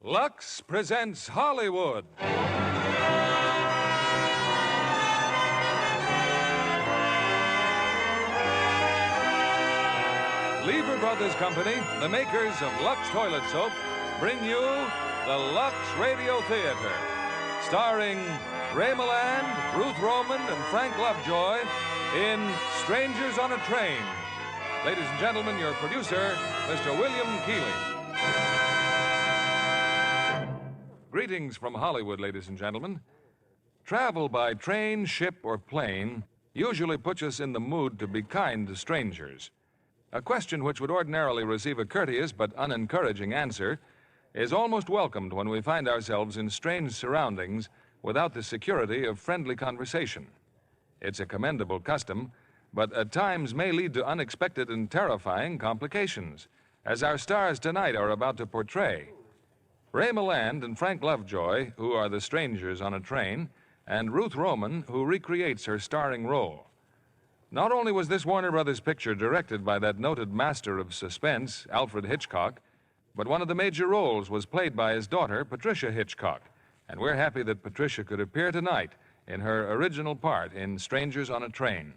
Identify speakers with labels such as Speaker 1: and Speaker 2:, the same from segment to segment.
Speaker 1: Lux presents Hollywood. Lever Brothers Company, the makers of Lux Toilet Soap, bring you the Lux Radio Theater, starring Ray Milland, Ruth Roman, and Frank Lovejoy in Strangers on a Train. Ladies and gentlemen, your producer, Mr. William Keeley. Greetings from Hollywood, ladies and gentlemen. Travel by train, ship, or plane usually puts us in the mood to be kind to strangers. A question which would ordinarily receive a courteous but unencouraging answer is almost welcomed when we find ourselves in strange surroundings without the security of friendly conversation. It's a commendable custom, but at times may lead to unexpected and terrifying complications, as our stars tonight are about to portray. Ray Milland and Frank Lovejoy, who are the strangers on a train, and Ruth Roman, who recreates her starring role. Not only was this Warner Brothers picture directed by that noted master of suspense, Alfred Hitchcock, but one of the major roles was played by his daughter, Patricia Hitchcock, and we're happy that Patricia could appear tonight in her original part in Strangers on a Train.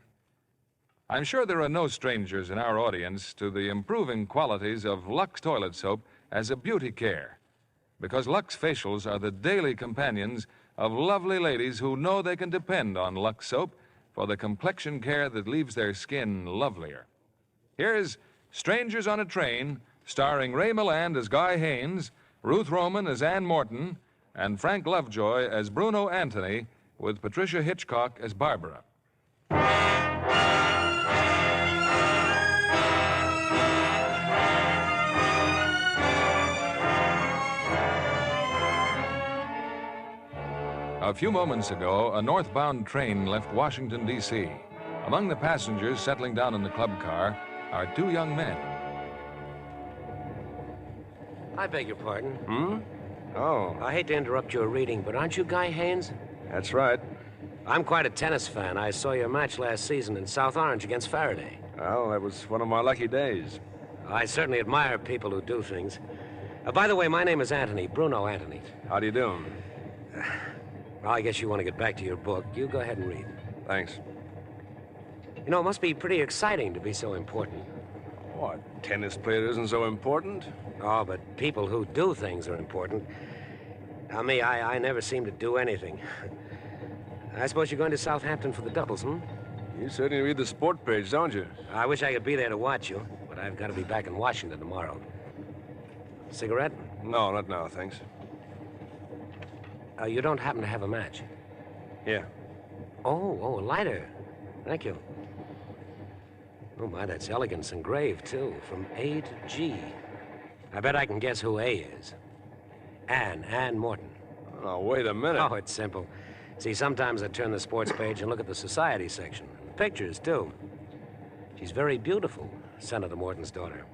Speaker 1: I'm sure there are no strangers in our audience to the improving qualities of Lux Toilet Soap as a beauty care, because Lux facials are the daily companions of lovely ladies who know they can depend on Lux soap for the complexion care that leaves their skin lovelier. Here's Strangers on a Train, starring Ray Milland as Guy Haynes, Ruth Roman as Ann Morton, and Frank Lovejoy as Bruno Anthony, with Patricia Hitchcock as Barbara. A few moments ago, a northbound train left Washington, D.C. Among the passengers settling down in the club car are two young men.
Speaker 2: I beg your pardon.
Speaker 3: Oh,
Speaker 2: I hate to interrupt your reading, but aren't you Guy Haynes?
Speaker 3: that's right.
Speaker 2: I'm quite a tennis fan. I saw your match last season in South Orange against Faraday.
Speaker 3: Well, that was one of my lucky days.
Speaker 2: I certainly admire people who do things. By the way, my name is Anthony, Bruno Anthony.
Speaker 3: How do you do?
Speaker 2: Well, I guess you want to get back to your book. You go ahead and read.
Speaker 3: Thanks.
Speaker 2: You know, it must be pretty exciting to be so important.
Speaker 3: What, tennis player isn't so important?
Speaker 2: Oh, but people who do things are important. Now, me, I never seem to do anything. I suppose you're going to Southampton for the doubles, hmm?
Speaker 3: You certainly read the sport page, don't you?
Speaker 2: I wish I could be there to watch you, but I've got to be back in Washington tomorrow. Cigarette?
Speaker 3: No, not now, thanks.
Speaker 2: You don't happen to have a match?
Speaker 3: Yeah.
Speaker 2: Oh, a lighter. Thank you. Oh, my, that's elegance engraved, too, from A to G. I bet I can guess who A is. Ann Morton.
Speaker 3: Oh, wait a minute.
Speaker 2: Oh, it's simple. See, sometimes I turn the sports page and look at the society section. And the pictures, too. She's very beautiful, Senator Morton's daughter.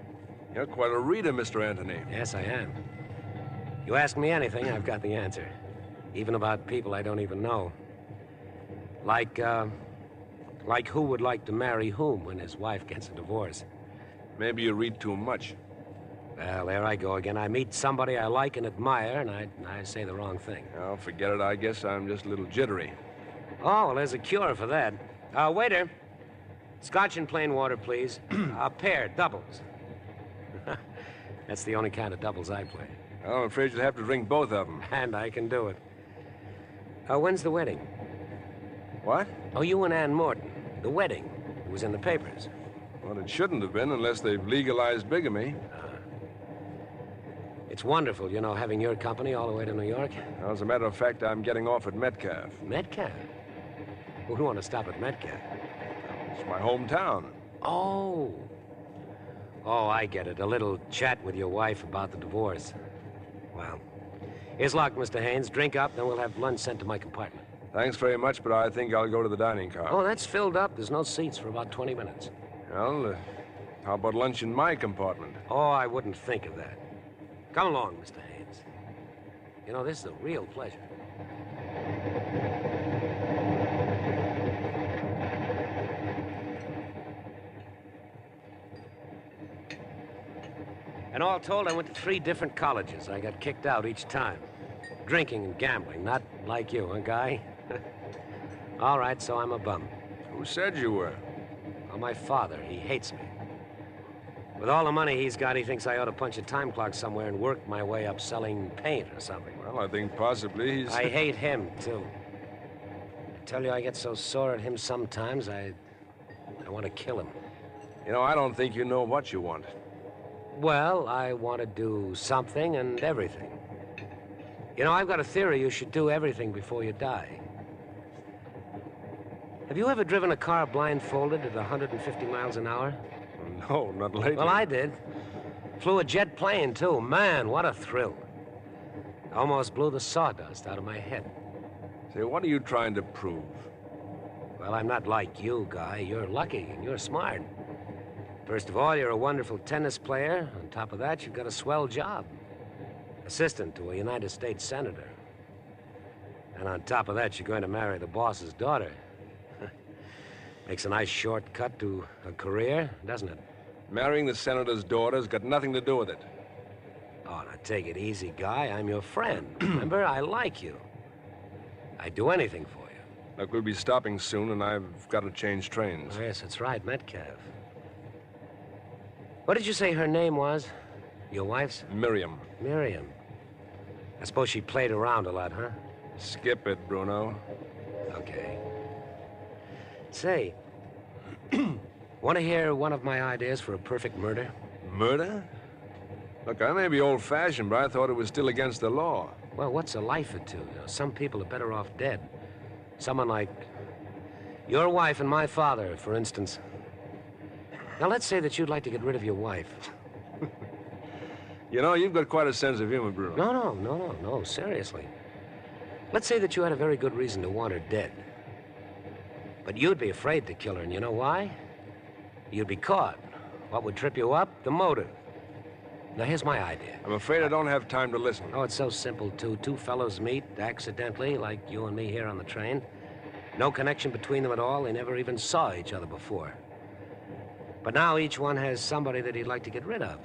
Speaker 3: You're quite a reader, Mr. Anthony.
Speaker 2: Yes, I am. You ask me anything, I've got the answer. Even about people I don't even know. Like who would like to marry whom when his wife gets a divorce.
Speaker 3: Maybe you read too much.
Speaker 2: Well, there I go again. I meet somebody I like and admire, and I say the wrong thing.
Speaker 3: Oh, forget it. I guess I'm just a little jittery.
Speaker 2: Oh, well, there's a cure for that. Waiter. Scotch and plain water, please. A pair, doubles. That's the only kind of doubles I play.
Speaker 3: Well, I'm afraid you'll have to drink both of them.
Speaker 2: And I can do it. When's the wedding?
Speaker 3: What?
Speaker 2: Oh, you and Ann Morton. The wedding. It was in the papers.
Speaker 3: Well, it shouldn't have been unless they've legalized bigamy.
Speaker 2: It's wonderful, you know, having your company all the way to New York.
Speaker 3: Well, as a matter of fact, I'm getting off at Metcalf.
Speaker 2: Metcalf? Who would want to stop at Metcalf?
Speaker 3: It's my hometown.
Speaker 2: Oh, I get it. A little chat with your wife about the divorce. Well, here's luck, Mr. Haynes. Drink up, then we'll have lunch sent to my compartment.
Speaker 3: Thanks very much, but I think I'll go to the dining car.
Speaker 2: Oh, that's filled up. There's no seats for about 20 minutes.
Speaker 3: Well, how about lunch in my compartment?
Speaker 2: Oh, I wouldn't think of that. Come along, Mr. Haynes. You know, this is a real pleasure. And And all told, I went to 3 different colleges. I got kicked out each time. Drinking and gambling, not like you, huh, Guy? All right, so I'm a bum.
Speaker 3: Who said you were?
Speaker 2: Well, my father, he hates me. With all the money he's got, he thinks I ought to punch a time clock somewhere and work my way up selling paint or something.
Speaker 3: Well, I think possibly he's...
Speaker 2: I hate him, too. I tell you, I get so sore at him sometimes, I want to kill him.
Speaker 3: You know, I don't think you know what you want.
Speaker 2: Well, I want to do something and everything. You know, I've got a theory you should do everything before you die. Have you ever driven a car blindfolded at 150 miles an hour?
Speaker 3: No, not lately.
Speaker 2: Well, I did. Flew a jet plane, too. Man, what a thrill. Almost blew the sawdust out of my head.
Speaker 3: Say, what are you trying to prove?
Speaker 2: Well, I'm not like you, Guy. You're lucky and you're smart. First of all, you're a wonderful tennis player. On top of that, you've got a swell job. Assistant to a United States senator. And on top of that, you're going to marry the boss's daughter. Makes a nice shortcut to a career, doesn't it?
Speaker 3: Marrying the senator's daughter's got nothing to do with it.
Speaker 2: Oh, now take it easy, Guy. I'm your friend. Remember, I like you. I'd do anything for you.
Speaker 3: Look, we'll be stopping soon, and I've got to change trains.
Speaker 2: Oh, yes, that's right, Metcalf. What did you say her name was? Your wife's?
Speaker 3: Miriam.
Speaker 2: Miriam. I suppose she played around a lot, huh?
Speaker 3: Skip it, Bruno.
Speaker 2: Okay. Say, want to hear one of my ideas for a perfect murder?
Speaker 3: Murder? Look, I may be old-fashioned, but I thought it was still against the law.
Speaker 2: Well, what's a life or two? You know, some people are better off dead. Someone like your wife and my father, for instance. Now, let's say that you'd like to get rid of your wife.
Speaker 3: You know, you've got quite a sense of humor, Bruno.
Speaker 2: No, seriously. Let's say that you had a very good reason to want her dead. But you'd be afraid to kill her, and you know why? You'd be caught. What would trip you up? The motive. Now, here's my idea.
Speaker 3: I'm afraid I don't have time to listen.
Speaker 2: Oh, it's so simple, too. 2 fellows meet accidentally, like you and me here on the train. No connection between them at all. They never even saw each other before. But now each one has somebody that he'd like to get rid of.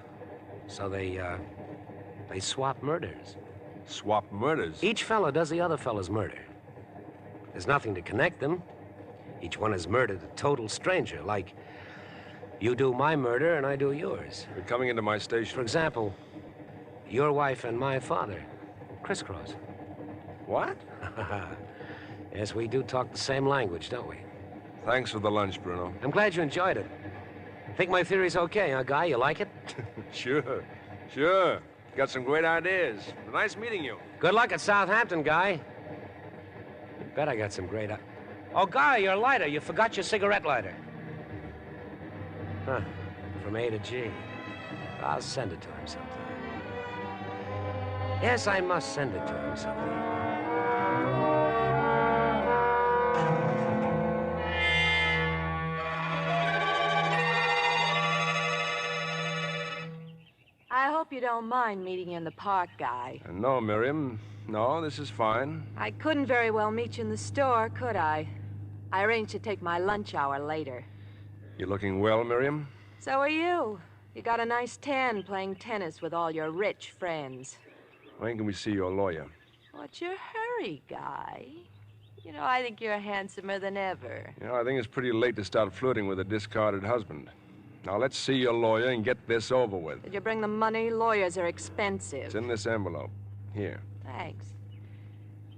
Speaker 2: So they swap murders.
Speaker 3: Swap murders?
Speaker 2: Each fellow does the other fellow's murder. There's nothing to connect them. Each one has murdered a total stranger, like you do my murder and I do yours.
Speaker 3: You're coming into my station.
Speaker 2: For example, your wife and my father. Crisscross.
Speaker 3: What?
Speaker 2: Yes, we do talk the same language, don't we?
Speaker 3: Thanks for the lunch, Bruno.
Speaker 2: I'm glad you enjoyed it. Think my theory's okay, huh, Guy? You like it?
Speaker 3: Sure. Got some great ideas. Nice meeting you.
Speaker 2: Good luck at Southampton, Guy. You bet I got some great... Oh, Guy, your lighter. You forgot your cigarette lighter. Huh. From A to G. I'll send it to him sometime. Yes, I must send it to him sometime.
Speaker 4: I hope you don't mind meeting you in the park, Guy.
Speaker 3: No, Miriam. No, this is fine.
Speaker 4: I couldn't very well meet you in the store, could I? I arranged to take my lunch hour later.
Speaker 3: You looking well, Miriam?
Speaker 4: So are you. You got a nice tan playing tennis with all your rich friends.
Speaker 3: When can we see your lawyer?
Speaker 4: What's your hurry, Guy? You know, I think you're handsomer than ever.
Speaker 3: You know, I think it's pretty late to start flirting with a discarded husband. Now, let's see your lawyer and get this over with.
Speaker 4: Did you bring the money? Lawyers are expensive.
Speaker 3: It's in this envelope. Here.
Speaker 4: Thanks.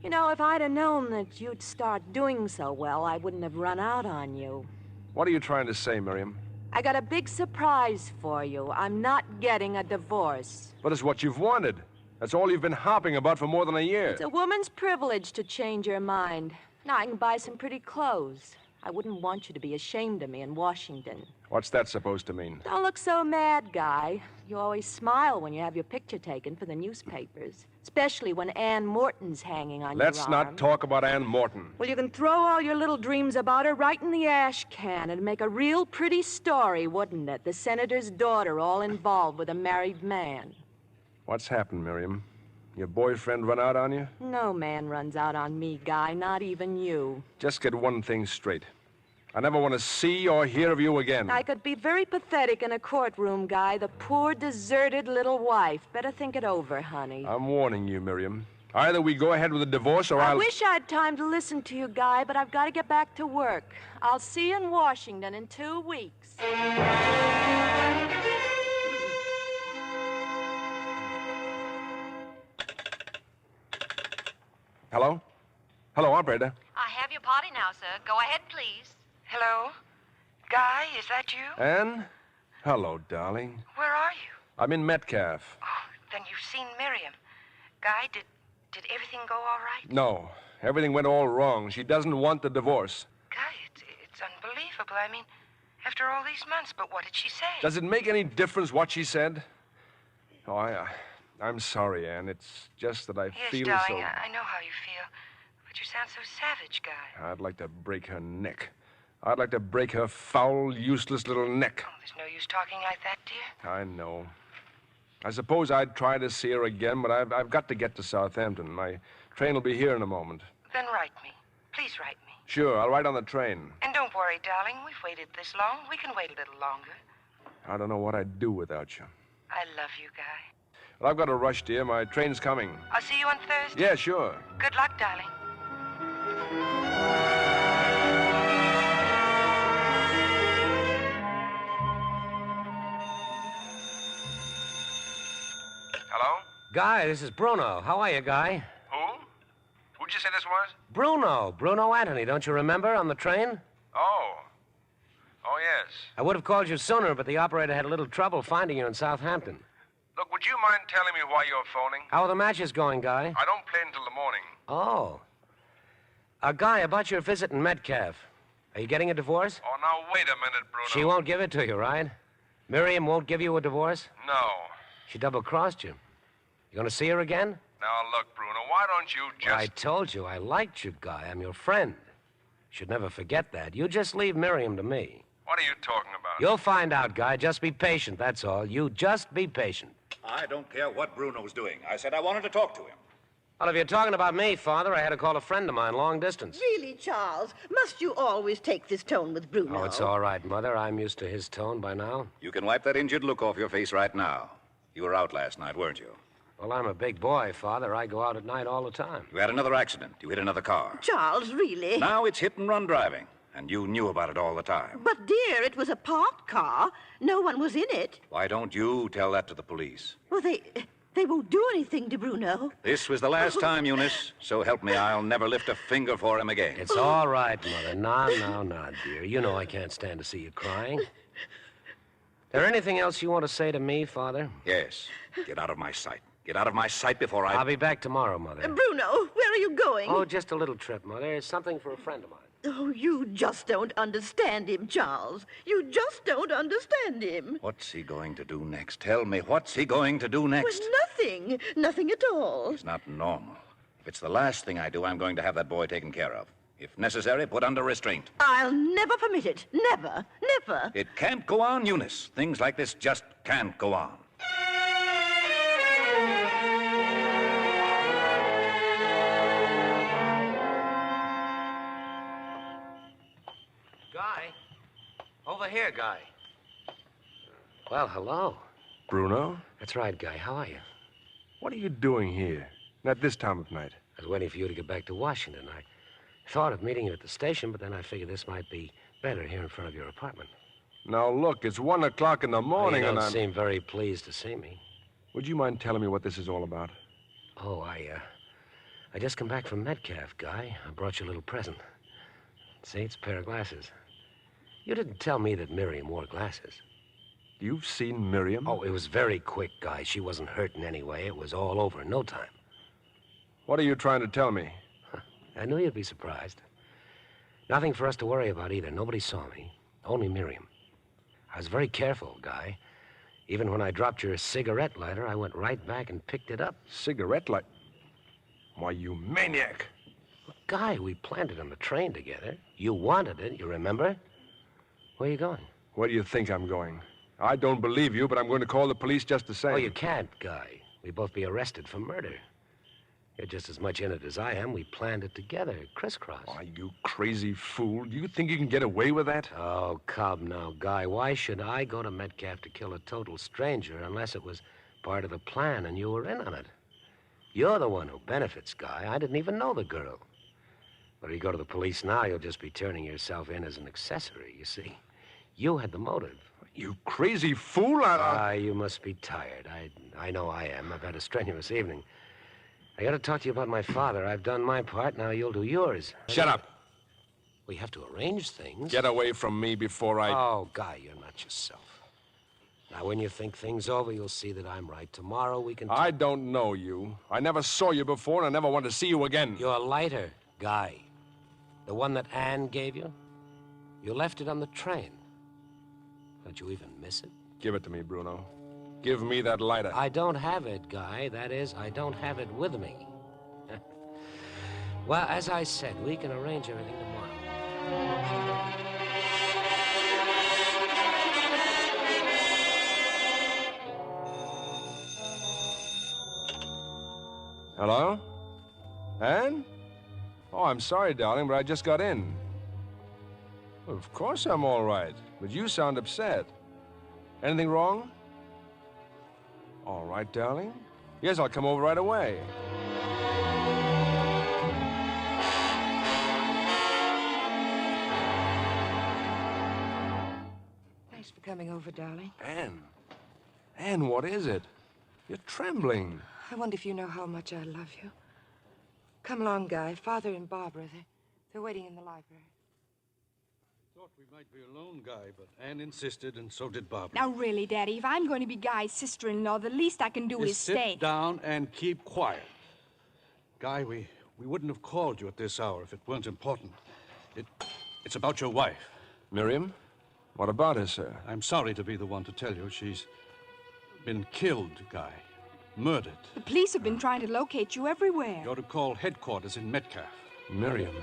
Speaker 4: You know, if I'd have known that you'd start doing so well, I wouldn't have run out on you.
Speaker 3: What are you trying to say, Miriam?
Speaker 4: I got a big surprise for you. I'm not getting a divorce.
Speaker 3: But it's what you've wanted. That's all you've been harping about for more than a year.
Speaker 4: It's a woman's privilege to change your mind. Now I can buy some pretty clothes. I wouldn't want you to be ashamed of me in Washington.
Speaker 3: What's that supposed to mean?
Speaker 4: Don't look so mad, Guy. You always smile when you have your picture taken for the newspapers, especially when Ann Morton's hanging on your arm.
Speaker 3: Let's not talk about Ann Morton.
Speaker 4: Well, you can throw all your little dreams about her right in the ash can and make a real pretty story, wouldn't it? The senator's daughter all involved with a married man.
Speaker 3: What's happened, Miriam? Your boyfriend run out on you?
Speaker 4: No man runs out on me, Guy, not even you.
Speaker 3: Just get one thing straight. I never want to see or hear of you again.
Speaker 4: I could be very pathetic in a courtroom, Guy. The poor, deserted little wife. Better think it over, honey.
Speaker 3: I'm warning you, Miriam. Either we go ahead with a divorce or
Speaker 4: I wish I had time to listen to you, Guy, but I've got to get back to work. I'll see you in Washington in 2 weeks.
Speaker 3: Hello? Hello, operator.
Speaker 5: I have your party now, sir. Go ahead, please.
Speaker 6: Hello? Guy, is that you?
Speaker 3: Ann? Hello, darling.
Speaker 6: Where are you?
Speaker 3: I'm in Metcalf.
Speaker 6: Oh, then you've seen Miriam. Guy, did everything go all right?
Speaker 3: No, everything went all wrong. She doesn't want the divorce.
Speaker 6: Guy, it's unbelievable. I mean, after all these months, but what did she say?
Speaker 3: Does it make any difference what she said? Oh, I'm sorry, Ann. It's just that I
Speaker 6: Yes,
Speaker 3: feel
Speaker 6: darling,
Speaker 3: so...
Speaker 6: I know how you feel. But you sound so savage, Guy.
Speaker 3: I'd like to break her neck. I'd like to break her foul, useless little neck.
Speaker 6: Oh, there's no use talking like that, dear.
Speaker 3: I know. I suppose I'd try to see her again, but I've got to get to Southampton. My train will be here in a moment.
Speaker 6: Then write me. Please write me.
Speaker 3: Sure, I'll write on the train.
Speaker 6: And don't worry, darling. We've waited this long. We can wait a little longer.
Speaker 3: I don't know what I'd do without you.
Speaker 6: I love you, Guy.
Speaker 3: Well, I've got to rush, dear. My train's coming.
Speaker 6: I'll see you on Thursday.
Speaker 3: Yeah, sure.
Speaker 6: Good luck, darling.
Speaker 3: Hello?
Speaker 2: Guy, this is Bruno. How are you, Guy?
Speaker 3: Who? Who'd you say this was?
Speaker 2: Bruno Anthony, don't you remember, on the train?
Speaker 3: Oh. Oh, yes.
Speaker 2: I would have called you sooner, but the operator had a little trouble finding you in Southampton.
Speaker 3: Look, would you mind telling me why you're phoning?
Speaker 2: How are the matches going, Guy?
Speaker 3: I don't play until the morning.
Speaker 2: Oh. Guy, about your visit in Metcalf. Are you getting a divorce?
Speaker 3: Oh, now, wait a minute, Bruno.
Speaker 2: She won't give it to you, right? Miriam won't give you a divorce?
Speaker 3: No.
Speaker 2: She double-crossed you. You gonna see her again?
Speaker 3: Now, look, Bruno, why don't you just...
Speaker 2: I told you I liked you, Guy. I'm your friend. Should never forget that. You just leave Miriam to me.
Speaker 3: What are you talking about?
Speaker 2: You'll find out, Guy. Just be patient, that's all. You just be patient.
Speaker 7: I don't care what Bruno's doing. I said I wanted to talk to him.
Speaker 2: Well, if you're talking about me, Father, I had to call a friend of mine long distance.
Speaker 8: Really, Charles? Must you always take this tone with Bruno?
Speaker 2: Oh, it's all right, Mother. I'm used to his tone by now.
Speaker 7: You can wipe that injured look off your face right now. You were out last night, weren't you?
Speaker 2: Well, I'm a big boy, Father. I go out at night all the time.
Speaker 7: You had another accident. You hit another car.
Speaker 8: Charles, really?
Speaker 7: Now it's hit and run driving. And you knew about it all the time.
Speaker 8: But, dear, it was a parked car. No one was in it.
Speaker 7: Why don't you tell that to the police?
Speaker 8: Well, they won't do anything to Bruno.
Speaker 7: This was the last time, Eunice. So help me, I'll never lift a finger for him again.
Speaker 2: It's all right, Mother. Now, dear. You know I can't stand to see you crying. There anything else you want to say to me, Father?
Speaker 7: Yes. Get out of my sight. Get out of my sight before I...
Speaker 2: I'll be back tomorrow, Mother.
Speaker 8: Bruno, where are you going?
Speaker 2: Oh, just a little trip, Mother. It's something for a friend of mine.
Speaker 8: Oh, you just don't understand him, Charles. You just don't understand him.
Speaker 7: What's he going to do next? Tell me, what's he going to do next?
Speaker 8: Well, nothing. Nothing at all.
Speaker 7: He's not normal. If it's the last thing I do, I'm going to have that boy taken care of. If necessary, put under restraint.
Speaker 8: I'll never permit it. Never. Never.
Speaker 7: It can't go on, Eunice. Things like this just can't go on.
Speaker 2: Guy? Over here, Guy. Well, hello.
Speaker 3: Bruno?
Speaker 2: That's right, Guy. How are you?
Speaker 3: What are you doing here? At this time of night?
Speaker 2: I was waiting for you to get back to Washington. I thought of meeting you at the station, but then I figured this might be better here in front of your apartment.
Speaker 3: Now, look, it's 1 o'clock in the morning,
Speaker 2: You
Speaker 3: and
Speaker 2: don't
Speaker 3: I'm...
Speaker 2: seem very pleased to see me.
Speaker 3: Would you mind telling me what this is all about?
Speaker 2: Oh, I just come back from Metcalf, Guy. I brought you a little present. See, it's a pair of glasses. You didn't tell me that Miriam wore glasses.
Speaker 3: You've seen Miriam?
Speaker 2: Oh, it was very quick, Guy. She wasn't hurt in any way. It was all over in no time.
Speaker 3: What are you trying to tell me?
Speaker 2: I knew you'd be surprised. Nothing for us to worry about either. Nobody saw me. Only Miriam. I was very careful, Guy. Even when I dropped your cigarette lighter, I went right back and picked it up.
Speaker 3: Cigarette light? Why, you maniac!
Speaker 2: Look, Guy, we planned it on the train together. You wanted it, you remember? Where are you going?
Speaker 3: Where do you think I'm going? I don't believe you, but I'm going to call the police just the same.
Speaker 2: Oh, you can't, Guy. We'd both be arrested for murder. You're just as much in it as I am. We planned it together, crisscross.
Speaker 3: Why, you crazy fool. Do you think you can get away with that?
Speaker 2: Oh, come now, Guy. Why should I go to Metcalf to kill a total stranger unless it was part of the plan and you were in on it? You're the one who benefits, Guy. I didn't even know the girl. But if you go to the police now, you'll just be turning yourself in as an accessory, you see. You had the motive.
Speaker 3: You crazy fool.
Speaker 2: You must be tired. I know I am. I've had a strenuous evening. I got to talk to you about my father. I've done my part. Now you'll do yours.
Speaker 3: Shut up.
Speaker 2: We have to arrange things.
Speaker 3: Get away from me before I...
Speaker 2: Oh, Guy, you're not yourself. Now, when you think things over, you'll see that I'm right. Tomorrow we can...
Speaker 3: I don't know you. I never saw you before, and I never want to see you again.
Speaker 2: Your lighter, Guy. The one that Anne gave you. You left it on the train. Don't you even miss it?
Speaker 3: Give it to me, Bruno. Give me that lighter.
Speaker 2: I don't have it, Guy. That is, I don't have it with me. Well, as I said, we can arrange everything tomorrow.
Speaker 3: Hello? Anne? Oh, I'm sorry, darling, but I just got in. Well, of course I'm all right, but you sound upset. Anything wrong? All right, darling. Yes, I'll come over right away.
Speaker 6: Thanks for coming over, darling.
Speaker 3: Anne, what is it? You're trembling.
Speaker 6: I wonder if you know how much I love you. Come along, Guy. Father and Barbara, they're waiting in the library.
Speaker 9: Thought we might be alone, Guy, but Anne insisted, and so did Barbara.
Speaker 10: Now, really, Daddy, if I'm going to be Guy's sister-in-law, the least I can do is stay.
Speaker 9: Sit down and keep quiet. Guy, we wouldn't have called you at this hour if it weren't important. It's about your wife.
Speaker 3: Miriam? What about her, sir?
Speaker 9: I'm sorry to be the one to tell you. She's been killed, Guy. Murdered.
Speaker 10: The police have been trying to locate you everywhere.
Speaker 9: You're to call headquarters in Metcalf.
Speaker 3: Miriam.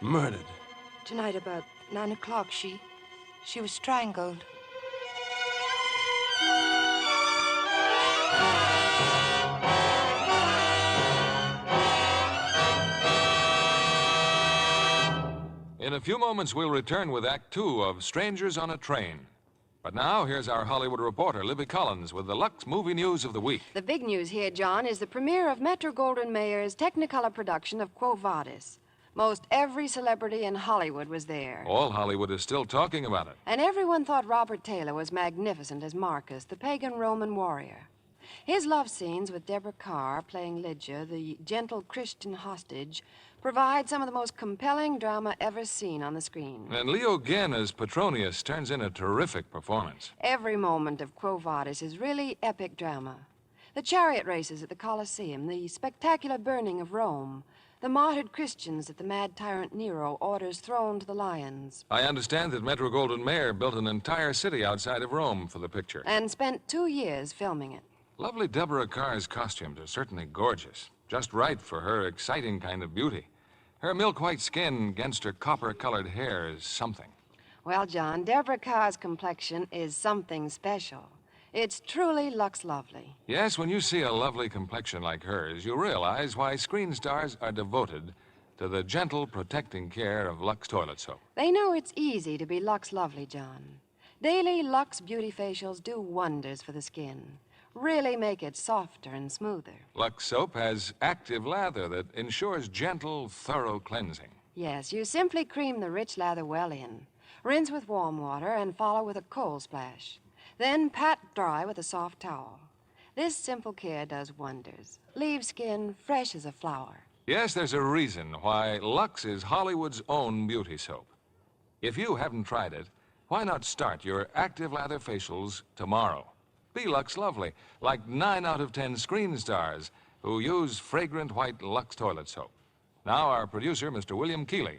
Speaker 3: Murdered.
Speaker 6: Tonight about 9 o'clock, she was strangled.
Speaker 1: In a few moments, we'll return with Act Two of Strangers on a Train. But now, here's our Hollywood reporter, Libby Collins, with the Lux movie news of the week.
Speaker 11: The big news here, John, is the premiere of Metro-Goldwyn-Mayer's Technicolor production of Quo Vadis. Most every celebrity in Hollywood was there.
Speaker 1: All Hollywood is still talking about it.
Speaker 11: And everyone thought Robert Taylor was magnificent as Marcus, the pagan Roman warrior. His love scenes with Deborah Carr playing Lydia, the gentle Christian hostage, provide some of the most compelling drama ever seen on the screen.
Speaker 1: And Leo Genn as Petronius turns in a terrific performance.
Speaker 11: Every moment of Quo Vadis is really epic drama. The chariot races at the Colosseum, the spectacular burning of Rome, the martyred Christians that the mad tyrant Nero orders thrown to the lions.
Speaker 1: I understand that Metro-Goldwyn-Mayer built an entire city outside of Rome for the picture.
Speaker 11: And spent 2 years filming it.
Speaker 1: Lovely Deborah Carr's costumes are certainly gorgeous. Just right for her exciting kind of beauty. Her milk-white skin against her copper-colored hair is something.
Speaker 11: Well, John, Deborah Carr's complexion is something special. It's truly Lux Lovely.
Speaker 1: Yes, when you see a lovely complexion like hers, you realize why screen stars are devoted to the gentle, protecting care of Lux toilet soap.
Speaker 11: They know it's easy to be Lux Lovely, John. Daily Lux beauty facials do wonders for the skin. Really make it softer and smoother.
Speaker 1: Lux soap has active lather that ensures gentle, thorough cleansing.
Speaker 11: Yes, you simply cream the rich lather well in. Rinse with warm water and follow with a cold splash. Then pat dry with a soft towel. This simple care does wonders. Leaves skin fresh as a flower.
Speaker 1: Yes, there's a reason why Lux is Hollywood's own beauty soap. If you haven't tried it, why not start your active lather facials tomorrow? Be Lux Lovely, like 9 out of 10 screen stars who use fragrant white Lux toilet soap. Now our producer, Mr. William Keeley.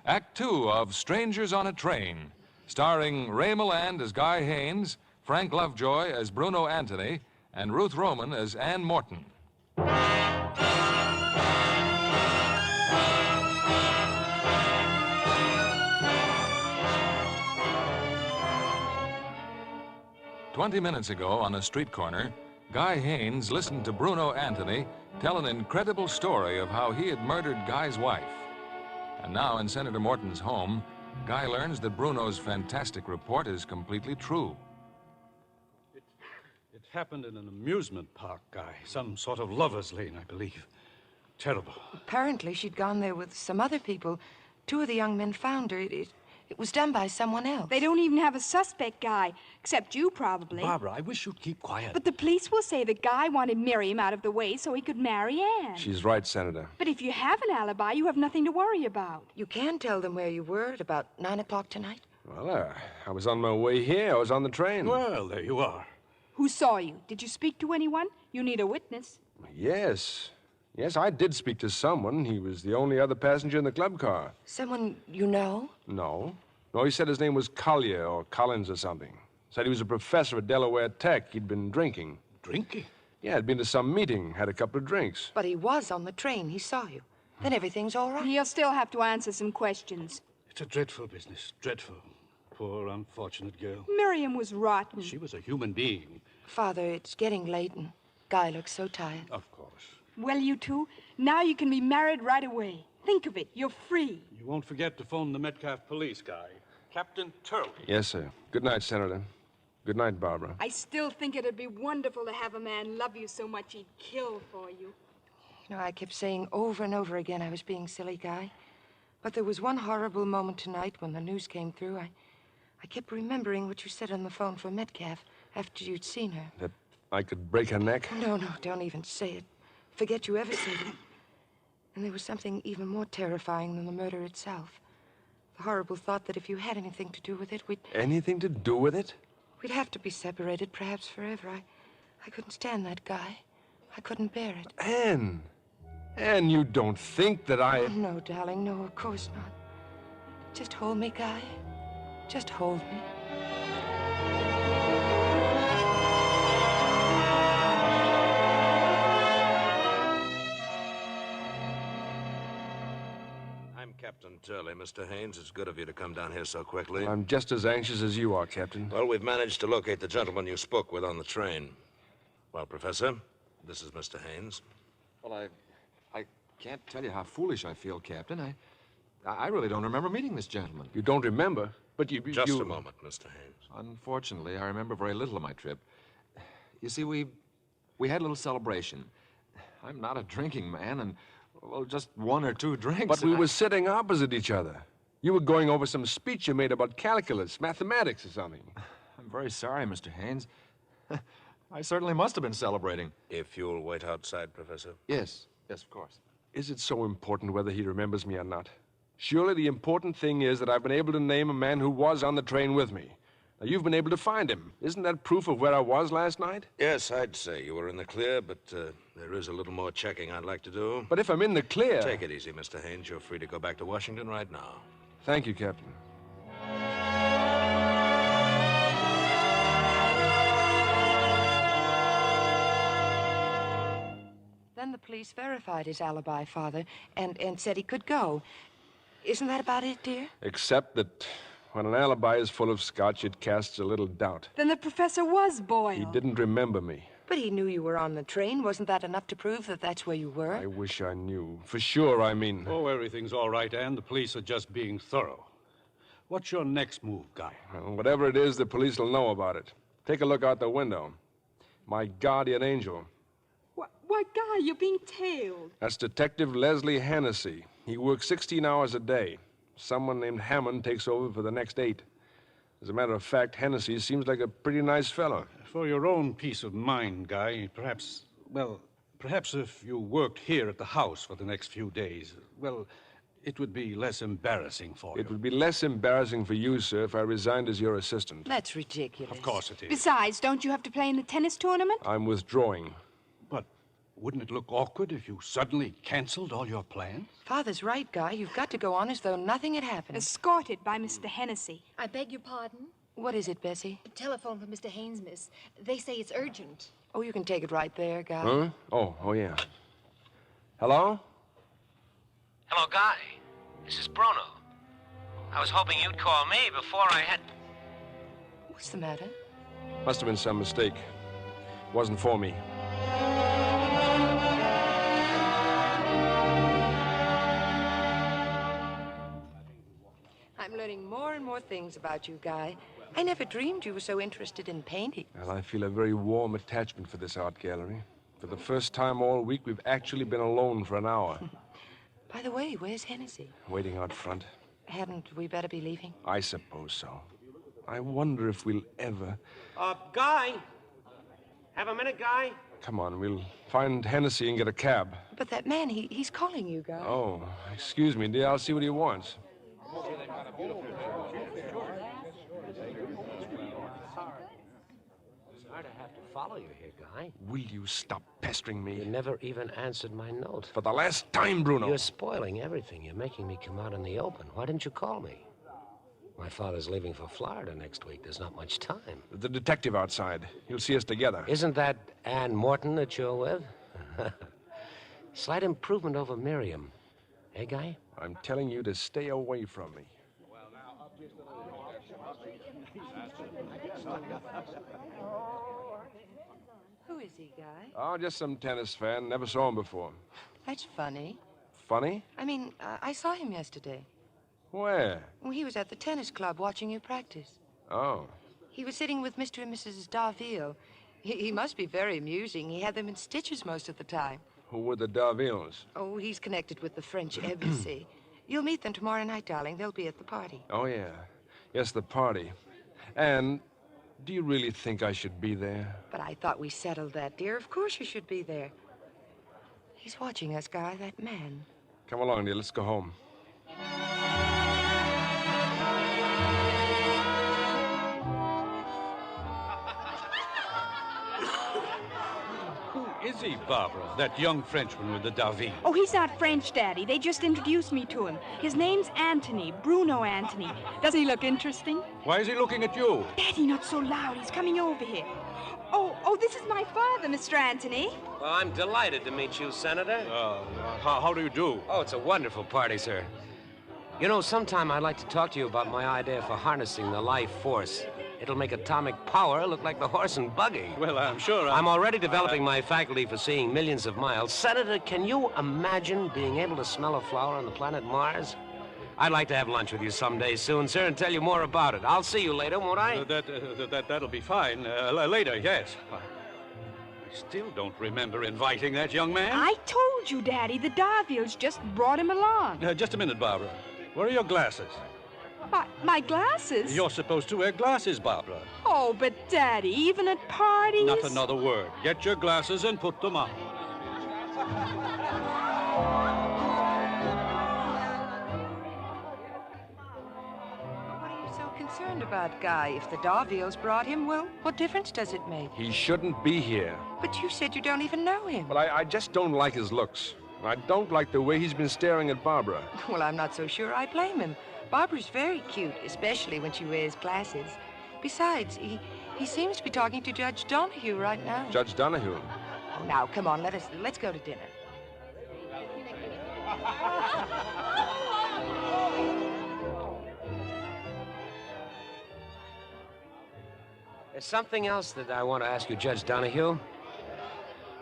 Speaker 1: Act Two of Strangers on a Train, starring Ray Milland as Guy Haynes, Frank Lovejoy as Bruno Anthony, and Ruth Roman as Ann Morton. "20 minutes ago, on a street corner, Guy Haynes listened to Bruno Anthony tell an incredible story of how he had murdered Guy's wife. And now in Senator Morton's home, Guy learns that Bruno's fantastic report is completely true.
Speaker 9: It happened in an amusement park, Guy. Some sort of lover's lane, I believe. Terrible.
Speaker 6: Apparently, she'd gone there with some other people. Two of the young men found her. It was done by someone else.
Speaker 10: They don't even have a suspect, Guy, except you, probably.
Speaker 9: Barbara, I wish you'd keep quiet.
Speaker 10: But the police will say that Guy wanted Miriam out of the way so he could marry Anne.
Speaker 3: She's right, Senator.
Speaker 10: But if you have an alibi, you have nothing to worry about.
Speaker 6: You can tell them where you were at about 9 o'clock tonight.
Speaker 3: Well, I was on my way here. I was on the train.
Speaker 9: Well, there you are.
Speaker 10: Who saw you? Did you speak to anyone? You need a witness.
Speaker 3: Yes. Yes, I did speak to someone. He was the only other passenger in the club car.
Speaker 6: Someone you know?
Speaker 3: No. No, he said his name was Collier or Collins or something. Said he was a professor at Delaware Tech. He'd been drinking.
Speaker 9: Drinking?
Speaker 3: Yeah, had been to some meeting, had a couple of drinks.
Speaker 6: But he was on the train. He saw you. Then everything's all right.
Speaker 10: He'll still have to answer some questions.
Speaker 9: It's a dreadful business. Dreadful. Poor, unfortunate girl.
Speaker 10: Miriam was rotten.
Speaker 9: She was a human being.
Speaker 6: Father, it's getting late and Guy looks so tired.
Speaker 9: Of course.
Speaker 10: Well, you two, now you can be married right away. Think of it. You're free.
Speaker 9: You won't forget to phone the Metcalf police, Guy. Captain Turley.
Speaker 3: Yes, sir. Good night, Senator. Good night, Barbara.
Speaker 10: I still think it'd be wonderful to have a man love you so much he'd kill for you.
Speaker 6: You know, I kept saying over and over again I was being silly, Guy. But there was one horrible moment tonight when the news came through. I kept remembering what you said on the phone for Metcalf after you'd seen her.
Speaker 3: That I could break her neck?
Speaker 6: No, don't even say it. Forget you ever said it. And there was something even more terrifying than the murder itself. The horrible thought that if you had anything to do with it,
Speaker 3: Anything to do with it?
Speaker 6: We'd have to be separated, perhaps forever. I couldn't stand that, Guy. I couldn't bear it.
Speaker 3: Anne! Anne, you don't think that I...
Speaker 6: Oh, no, darling, no, of course not. Just hold me, Guy. Just hold me.
Speaker 12: I'm Captain Turley, Mr. Haynes. It's good of you to come down here so quickly.
Speaker 3: I'm just as anxious as you are, Captain.
Speaker 12: Well, we've managed to locate the gentleman you spoke with on the train. Well, Professor, this is Mr. Haynes.
Speaker 13: Well, I can't tell you how foolish I feel, Captain. I really don't remember meeting this gentleman.
Speaker 3: You don't remember? But you...
Speaker 12: Just a moment, Mr. Haynes.
Speaker 13: Unfortunately, I remember very little of my trip. You see, we had a little celebration. I'm not a drinking man, and, well, just one or two drinks.
Speaker 3: But we were sitting opposite each other. You were going over some speech you made about calculus, mathematics or something.
Speaker 13: I'm very sorry, Mr. Haynes. I certainly must have been celebrating.
Speaker 12: If you'll wait outside, Professor.
Speaker 13: Yes, of course.
Speaker 3: Is it so important whether he remembers me or not? Surely the important thing is that I've been able to name a man who was on the train with me. Now, you've been able to find him. Isn't that proof of where I was last night?
Speaker 12: Yes, I'd say you were in the clear, but there is a little more checking I'd like to do.
Speaker 3: But if I'm in the clear...
Speaker 12: Take it easy, Mr. Haynes. You're free to go back to Washington right now.
Speaker 3: Thank you, Captain.
Speaker 6: Then the police verified his alibi, Father, and said he could go. Isn't that about it, dear?
Speaker 3: Except that when an alibi is full of scotch, it casts a little doubt.
Speaker 10: Then the professor was Boyle.
Speaker 3: He didn't remember me.
Speaker 6: But he knew you were on the train. Wasn't that enough to prove that that's where you were?
Speaker 3: I wish I knew. For sure, I mean.
Speaker 9: Oh, everything's all right, Anne. The police are just being thorough. What's your next move, Guy?
Speaker 3: Well, whatever it is, the police will know about it. Take a look out the window. My guardian angel.
Speaker 10: Why, Guy, you're being tailed.
Speaker 3: That's Detective Leslie Hennessy. He works 16 hours a day. Someone named Hammond takes over for the next 8. As a matter of fact, Hennessy seems like a pretty nice fellow.
Speaker 9: For your own peace of mind, Guy, perhaps if you worked here at the house for the next few days, well, it would be less embarrassing for you.
Speaker 3: It would be less embarrassing for you, sir, if I resigned as your assistant.
Speaker 6: That's ridiculous.
Speaker 9: Of course it is.
Speaker 10: Besides, don't you have to play in the tennis tournament?
Speaker 3: I'm withdrawing.
Speaker 9: But wouldn't it look awkward if you suddenly canceled all your plans?
Speaker 6: Father's right, Guy. You've got to go on as though nothing had happened.
Speaker 10: Escorted by Mr. Hennessy.
Speaker 14: I beg your pardon?
Speaker 6: What is it, Bessie?
Speaker 14: A telephone from Mr. Haynes, miss. They say it's urgent.
Speaker 6: Oh, you can take it right there, Guy.
Speaker 3: Huh? Oh, yeah. Hello?
Speaker 2: Hello, Guy. This is Bruno. I was hoping you'd call me before I had...
Speaker 6: What's the matter?
Speaker 3: Must have been some mistake. Wasn't for me.
Speaker 6: I'm learning more and more things about you, Guy. I never dreamed you were so interested in painting.
Speaker 3: Well, I feel a very warm attachment for this art gallery. For the first time all week, we've actually been alone for an hour.
Speaker 6: By the way, where's Hennessy?
Speaker 3: Waiting out front.
Speaker 6: Hadn't we better be leaving?
Speaker 3: I suppose so. I wonder if we'll ever...
Speaker 2: Guy! Have a minute, Guy?
Speaker 3: Come on, we'll find Hennessy and get a cab.
Speaker 6: But that man, he's calling you, Guy.
Speaker 3: Oh, excuse me, dear. I'll see what he wants.
Speaker 2: Sorry to have to follow you here, Guy.
Speaker 3: Will you stop pestering me?
Speaker 2: You never even answered my note.
Speaker 3: For the last time, Bruno.
Speaker 2: You're spoiling everything. You're making me come out in the open. Why didn't you call me? My father's leaving for Florida next week. There's not much time.
Speaker 3: The detective outside. He'll see us together.
Speaker 2: Isn't that Ann Morton that you're with? Slight improvement over Miriam. Eh, Guy?
Speaker 3: I'm telling you to stay away from me.
Speaker 6: Who is he, Guy?
Speaker 3: Oh, just some tennis fan. Never saw him before.
Speaker 6: That's funny.
Speaker 3: Funny?
Speaker 6: I mean, I saw him yesterday.
Speaker 3: Where?
Speaker 6: Well, he was at the tennis club watching you practice.
Speaker 3: Oh.
Speaker 6: He was sitting with Mr. and Mrs. Darville. He must be very amusing. He had them in stitches most of the time.
Speaker 3: Who were the Darvilles?
Speaker 6: Oh, he's connected with the French embassy. You'll meet them tomorrow night, darling. They'll be at the party.
Speaker 3: Oh, yeah. Yes, the party. And do you really think I should be there?
Speaker 6: But I thought we settled that, dear. Of course you should be there. He's watching us, Guy, that man.
Speaker 3: Come along, dear. Let's go home.
Speaker 9: Who is he, Barbara? That young Frenchman with the Darville?
Speaker 10: Oh, he's not French, Daddy. They just introduced me to him. His name's Anthony, Bruno Anthony. Doesn't he look interesting?
Speaker 9: Why is he looking at you?
Speaker 10: Daddy, not so loud. He's coming over here. Oh, this is my father, Mr. Anthony.
Speaker 2: Well, I'm delighted to meet you, Senator.
Speaker 9: How do you do?
Speaker 2: Oh, it's a wonderful party, sir. You know, sometime I'd like to talk to you about my idea for harnessing the life force. It'll make atomic power look like the horse and buggy.
Speaker 9: Well, I'm sure
Speaker 2: I'm already developing my faculty for seeing millions of miles. Senator, can you imagine being able to smell a flower on the planet Mars? I'd like to have lunch with you someday soon, sir, and tell you more about it. I'll see you later, won't I?
Speaker 9: That'll be fine. Later, yes. I still don't remember inviting that young man.
Speaker 10: I told you, Daddy. The Darvilles just brought him along.
Speaker 9: Just a minute, Barbara. Where are your glasses?
Speaker 10: My glasses?
Speaker 9: You're supposed to wear glasses, Barbara.
Speaker 10: Oh, but Daddy, even at parties?
Speaker 9: Not another word. Get your glasses and put them on.
Speaker 6: What are you so concerned about, Guy? If the Darvilles brought him, well, what difference does it make?
Speaker 3: He shouldn't be here.
Speaker 6: But you said you don't even know him.
Speaker 3: Well, I just don't like his looks. I don't like the way he's been staring at Barbara.
Speaker 6: Well, I'm not so sure I blame him. Barbara's very cute, especially when she wears glasses. Besides, he seems to be talking to Judge Donahue right now.
Speaker 3: Judge Donahue?
Speaker 6: Oh, now, come on, let's go to dinner.
Speaker 2: There's something else that I want to ask you, Judge Donahue.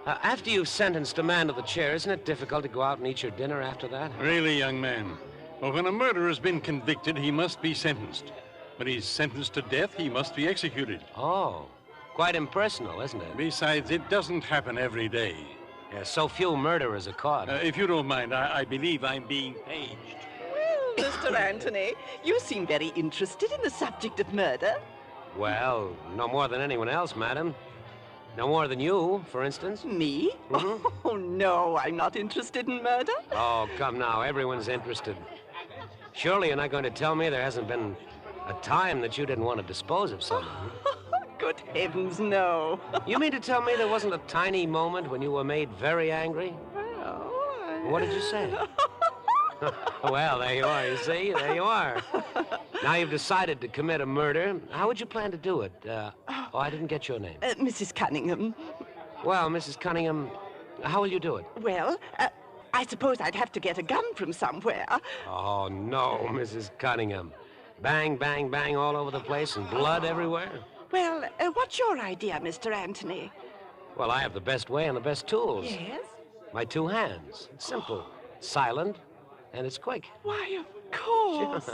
Speaker 2: After you've sentenced a man to the chair, isn't it difficult to go out and eat your dinner after that?
Speaker 15: Really, young man? Well, when a murderer has been convicted, he must be sentenced. When he's sentenced to death, he must be executed.
Speaker 2: Oh, quite impersonal, isn't it?
Speaker 15: Besides, it doesn't happen every day.
Speaker 2: Yeah, so few murderers are caught.
Speaker 15: If you don't mind, I believe I'm being paged.
Speaker 8: Well, Mr. Anthony, you seem very interested in the subject of murder.
Speaker 2: Well, no more than anyone else, madam. No more than you, for instance.
Speaker 8: Me?
Speaker 2: Mm-hmm.
Speaker 8: Oh, no, I'm not interested in murder.
Speaker 2: Oh, come now, everyone's interested. Surely you're not going to tell me there hasn't been a time that you didn't want to dispose of someone?
Speaker 8: Good heavens, no.
Speaker 2: You mean to tell me there wasn't a tiny moment when you were made very angry?
Speaker 8: Well,
Speaker 2: What did you say? Well, there you are, you see? There you are. Now you've decided to commit a murder. How would you plan to do it? I didn't get your name.
Speaker 8: Mrs. Cunningham.
Speaker 2: Well, Mrs. Cunningham, how will you do it?
Speaker 8: Well, I suppose I'd have to get a gun from somewhere.
Speaker 2: Oh, no, Mrs. Cunningham. Bang, bang, bang all over the place and blood everywhere?
Speaker 8: Well, what's your idea, Mr. Anthony?
Speaker 2: Well, I have the best way and the best tools.
Speaker 16: Yes?
Speaker 2: My two hands. It's simple, silent, and it's quick.
Speaker 16: Why, of course.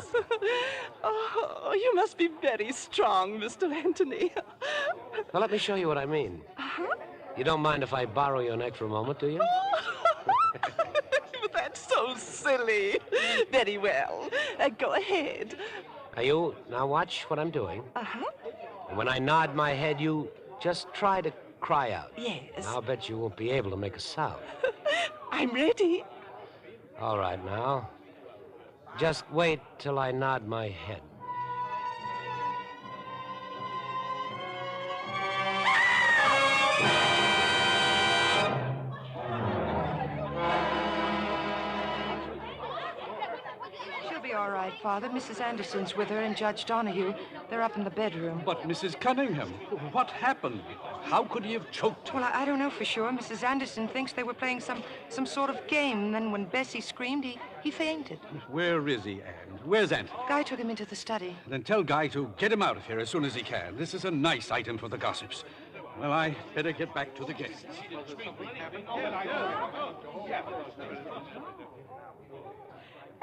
Speaker 16: Oh, you must be very strong, Mr. Anthony.
Speaker 2: Now, let me show you what I mean.
Speaker 16: Uh-huh.
Speaker 2: You don't mind if I borrow your neck for a moment, do you?
Speaker 16: But that's so silly. Very well. Go ahead.
Speaker 2: Now, you, now watch what I'm doing.
Speaker 16: Uh-huh.
Speaker 2: And when I nod my head, you just try to cry out.
Speaker 16: Yes.
Speaker 2: I'll bet you won't be able to make a sound.
Speaker 16: I'm ready.
Speaker 2: All right, now. Just wait till I nod my head.
Speaker 6: She'll be all right, Father. Mrs. Anderson's with her and Judge Donahue. They're up in the bedroom.
Speaker 9: But Mrs. Cunningham, what happened? How could he have choked her?
Speaker 6: Well, I don't know for sure. Mrs. Anderson thinks they were playing some sort of game, and then when Bessie screamed, he fainted.
Speaker 9: Where is he, Anne? Where's Aunt?
Speaker 6: Guy took him into the study.
Speaker 9: Then tell Guy to get him out of here as soon as he can. This is a nice item for the gossips. Well, I better get back to the guests.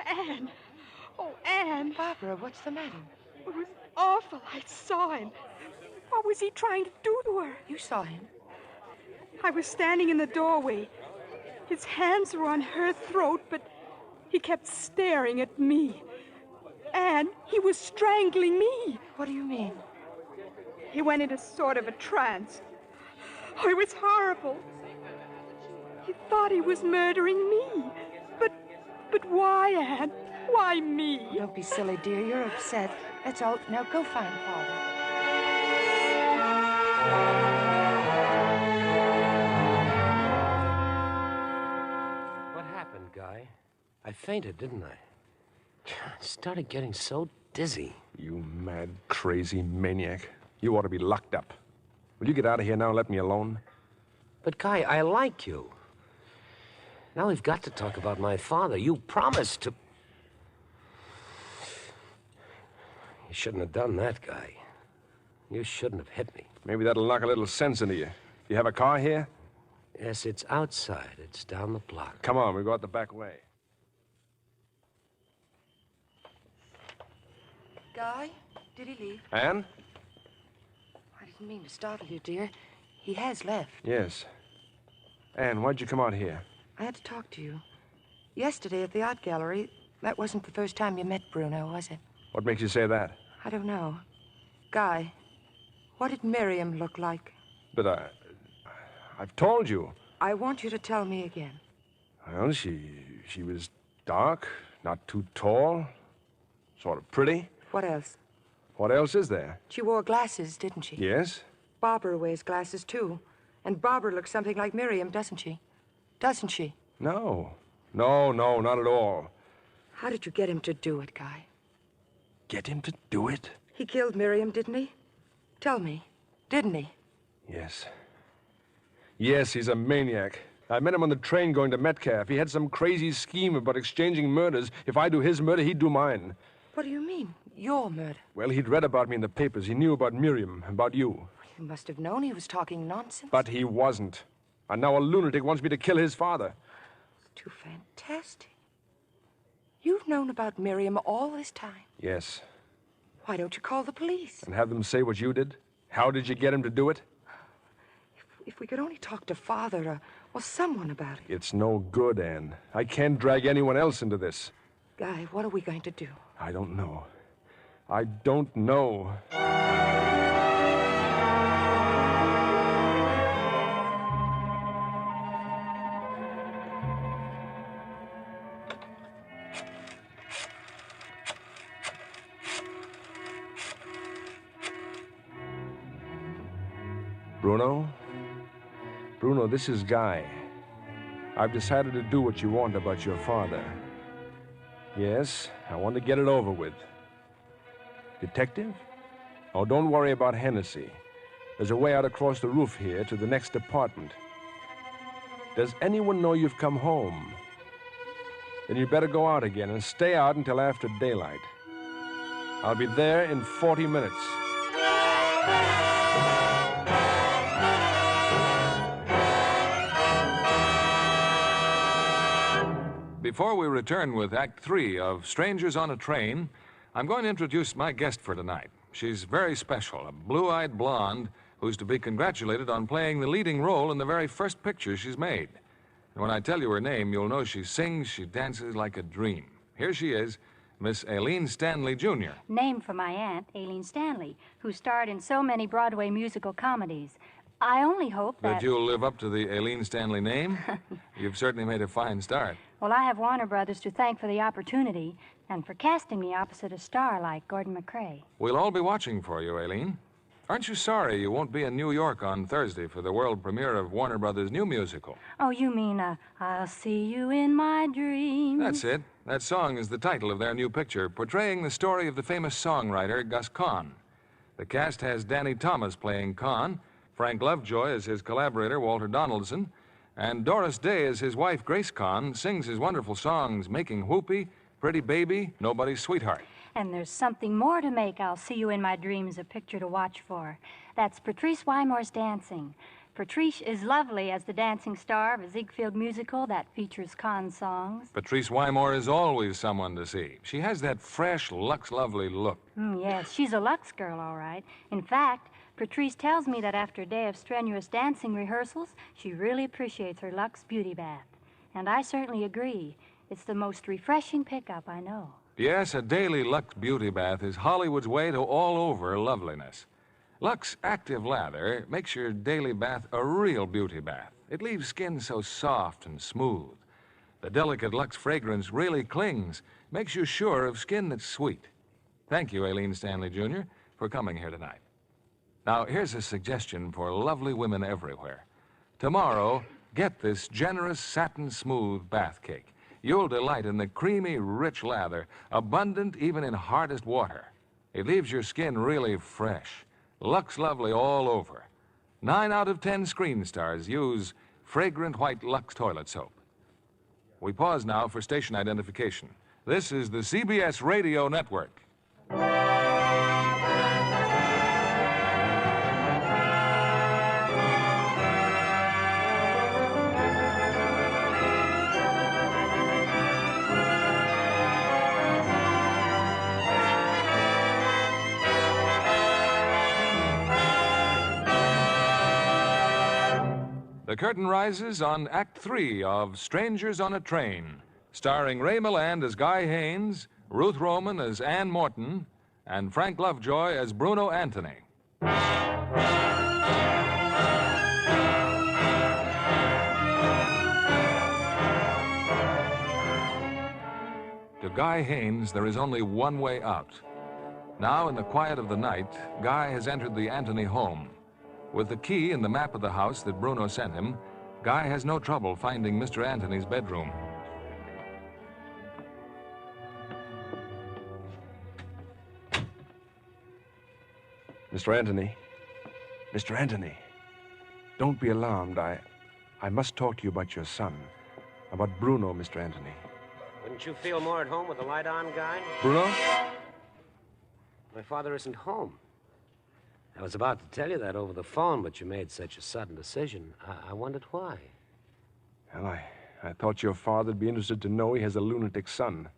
Speaker 10: Anne. Oh, Anne.
Speaker 6: Barbara, what's the matter?
Speaker 10: It was awful. I saw him. What was he trying to do to her?
Speaker 6: You saw him?
Speaker 10: I was standing in the doorway. His hands were on her throat, but he kept staring at me. And he was strangling me.
Speaker 6: What do you mean?
Speaker 10: He went into sort of a trance. Oh, it was horrible. He thought he was murdering me. But why, Anne? Why me?
Speaker 6: Don't be silly, dear. You're upset. That's all. Now go find Father.
Speaker 2: What happened, Guy? I fainted, didn't I? I started getting so dizzy.
Speaker 3: You mad, crazy maniac. You ought to be locked up. Will you get out of here now and let me alone?
Speaker 2: But, Guy, I like you. Now we've got to talk about my father. You promised to... You shouldn't have done that, Guy. You shouldn't have hit me.
Speaker 3: Maybe that'll knock a little sense into you. You have a car here?
Speaker 2: Yes, it's outside. It's down the block.
Speaker 3: Come on, we'll go out the back way.
Speaker 6: Guy, did he leave?
Speaker 3: Anne?
Speaker 6: I didn't mean to startle you, dear. He has left.
Speaker 3: Yes. Anne, why'd you come out here?
Speaker 6: I had to talk to you. Yesterday at the art gallery, that wasn't the first time you met Bruno, was it?
Speaker 3: What makes you say that?
Speaker 6: I don't know. Guy, what did Miriam look like?
Speaker 3: But I've told you.
Speaker 6: I want you to tell me again.
Speaker 3: Well, she was dark, not too tall, sort of pretty.
Speaker 6: What else?
Speaker 3: What else is there?
Speaker 6: She wore glasses, didn't she?
Speaker 3: Yes.
Speaker 6: Barbara wears glasses, too. And Barbara looks something like Miriam, doesn't she? Doesn't she?
Speaker 3: No. No, not at all.
Speaker 6: How did you get him to do it, Guy?
Speaker 3: Get him to do it?
Speaker 6: He killed Miriam, didn't he? Tell me, didn't he?
Speaker 3: Yes. Yes, he's a maniac. I met him on the train going to Metcalf. He had some crazy scheme about exchanging murders. If I do his murder, he'd do mine.
Speaker 6: What do you mean, your murder?
Speaker 3: Well, he'd read about me in the papers. He knew about Miriam, about you.
Speaker 6: You must have known he was talking nonsense.
Speaker 3: But he wasn't. And now a lunatic wants me to kill his father.
Speaker 6: It's too fantastic. You've known about Miriam all this time.
Speaker 3: Yes.
Speaker 6: Why don't you call the police?
Speaker 3: And have them say what you did? How did you get him to do it?
Speaker 6: If we could only talk to Father or someone about it.
Speaker 3: It's no good, Anne. I can't drag anyone else into this.
Speaker 6: Guy, what are we going to do?
Speaker 3: I don't know. I don't know. Bruno, this is Guy. I've decided to do what you want about your father. Yes, I want to get it over with. Detective? Oh, don't worry about Hennessy. There's a way out across the roof here to the next apartment. Does anyone know you've come home? Then you better go out again and stay out until after daylight. I'll be there in 40 minutes.
Speaker 1: Before we return with Act 3 of Strangers on a Train, I'm going to introduce my guest for tonight. She's very special, a blue-eyed blonde who's to be congratulated on playing the leading role in the very first picture she's made. And when I tell you her name, you'll know she sings, she dances like a dream. Here she is, Miss Aileen Stanley, Jr.
Speaker 17: Named for my aunt, Aileen Stanley, who starred in so many Broadway musical comedies. I only hope that
Speaker 1: you'll live up to the Aileen Stanley name? You've certainly made a fine start.
Speaker 17: Well, I have Warner Brothers to thank for the opportunity and for casting me opposite a star like Gordon MacRae.
Speaker 1: We'll all be watching for you, Aileen. Aren't you sorry you won't be in New York on Thursday for the world premiere of Warner Brothers' new musical?
Speaker 17: Oh, you mean, I'll see you in my dreams?
Speaker 1: That's it. That song is the title of their new picture, portraying the story of the famous songwriter Gus Kahn. The cast has Danny Thomas playing Kahn, Frank Lovejoy as his collaborator, Walter Donaldson, and Doris Day as his wife, Grace Kahn, sings his wonderful songs, Making Whoopee, Pretty Baby, Nobody's Sweetheart.
Speaker 17: And there's something more to make I'll See You in My Dreams a picture to watch for. That's Patrice Wymore's dancing. Patrice is lovely as the dancing star of a Ziegfeld musical that features Kahn's songs.
Speaker 1: Patrice Wymore is always someone to see. She has that fresh, Lux-lovely look.
Speaker 17: Yes, she's a Lux girl, all right. In fact, Patrice tells me that after a day of strenuous dancing rehearsals, she really appreciates her Lux beauty bath. And I certainly agree. It's the most refreshing pickup I know.
Speaker 1: Yes, a daily Lux beauty bath is Hollywood's way to all-over loveliness. Lux Active Lather makes your daily bath a real beauty bath. It leaves skin so soft and smooth. The delicate Lux fragrance really clings, makes you sure of skin that's sweet. Thank you, Aileen Stanley, Jr., for coming here tonight. Now, here's a suggestion for lovely women everywhere. Tomorrow, get this generous satin-smooth bath cake. You'll delight in the creamy, rich lather, abundant even in hardest water. It leaves your skin really fresh. Lux lovely all over. 9 out of 10 screen stars use fragrant white Lux toilet soap. We pause now for station identification. This is the CBS Radio Network. The curtain rises on Act 3 of Strangers on a Train, starring Ray Milland as Guy Haynes, Ruth Roman as Ann Morton, and Frank Lovejoy as Bruno Anthony. To Guy Haynes, there is only one way out. Now, in the quiet of the night, Guy has entered the Anthony home. With the key and the map of the house that Bruno sent him, Guy has no trouble finding Mr. Anthony's bedroom.
Speaker 3: Mr. Anthony. Mr. Anthony. Don't be alarmed. I must talk to you about your son. About Bruno, Mr. Anthony.
Speaker 2: Wouldn't you feel more at home with the light on, Guy?
Speaker 3: Bruno?
Speaker 2: My father isn't home. I was about to tell you that over the phone, but you made such a sudden decision. I wondered why.
Speaker 3: Well, I thought your father'd be interested to know he has a lunatic son.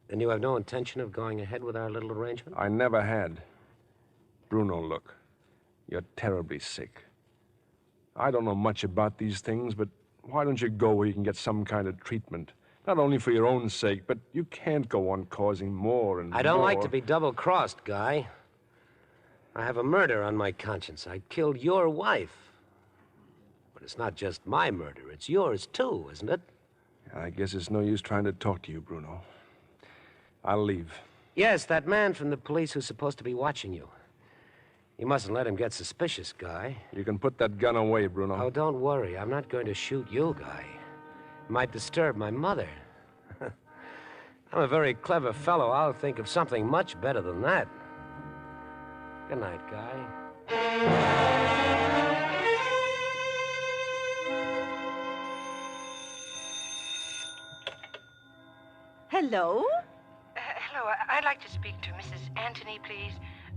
Speaker 2: Then you have no intention of going ahead with our little arrangement?
Speaker 3: I never had. Bruno, look. You're terribly sick. I don't know much about these things, but why don't you go where you can get some kind of treatment? Not only for your own sake, but you can't go on causing more and more.
Speaker 2: I don't like to be double-crossed, Guy. I have a murder on my conscience. I killed your wife. But it's not just my murder. It's yours, too, isn't it?
Speaker 3: I guess it's no use trying to talk to you, Bruno. I'll leave.
Speaker 2: Yes, that man from the police who's supposed to be watching you. You mustn't let him get suspicious, Guy.
Speaker 3: You can put that gun away, Bruno.
Speaker 2: Oh, don't worry. I'm not going to shoot you, Guy. It might disturb my mother. I'm a very clever fellow. I'll think of something much better than that. Good night, Guy.
Speaker 8: Hello?
Speaker 6: Hello, I'd like to speak to Mrs. Anthony, please.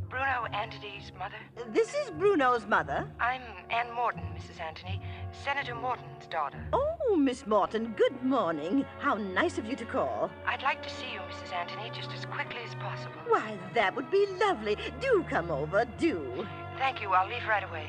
Speaker 6: Bruno Anthony's mother.
Speaker 8: This is Bruno's mother.
Speaker 6: I'm Ann Morton, Mrs. Anthony. Senator Morton's daughter.
Speaker 8: Oh, Oh, Miss Morton, good morning. How nice of you to call.
Speaker 6: I'd like to see you, Mrs. Anthony, just as quickly as possible.
Speaker 8: Why, that would be lovely. Do come over, do.
Speaker 6: Thank you. I'll leave right away.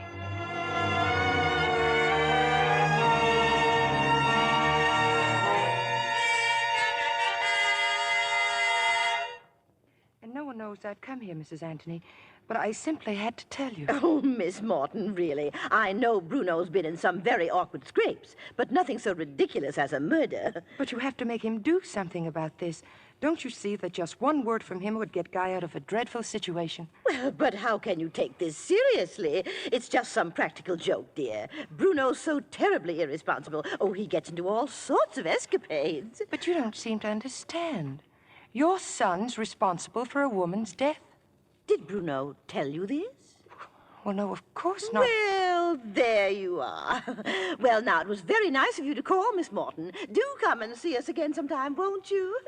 Speaker 6: And no one knows I'd come here, Mrs. Anthony, but I simply had to tell you.
Speaker 8: Oh, Miss Morton, really. I know Bruno's been in some very awkward scrapes, but nothing so ridiculous as a murder.
Speaker 6: But you have to make him do something about this. Don't you see that just one word from him would get Guy out of a dreadful situation?
Speaker 8: Well, but how can you take this seriously? It's just some practical joke, dear. Bruno's so terribly irresponsible. Oh, he gets into all sorts of escapades.
Speaker 6: But you don't seem to understand. Your son's responsible for a woman's death.
Speaker 8: Did Bruno tell you this?
Speaker 6: Well, no, of course not.
Speaker 8: Well, there you are. Well, now, it was very nice of you to call, Miss Morton. Do come and see us again sometime, won't you?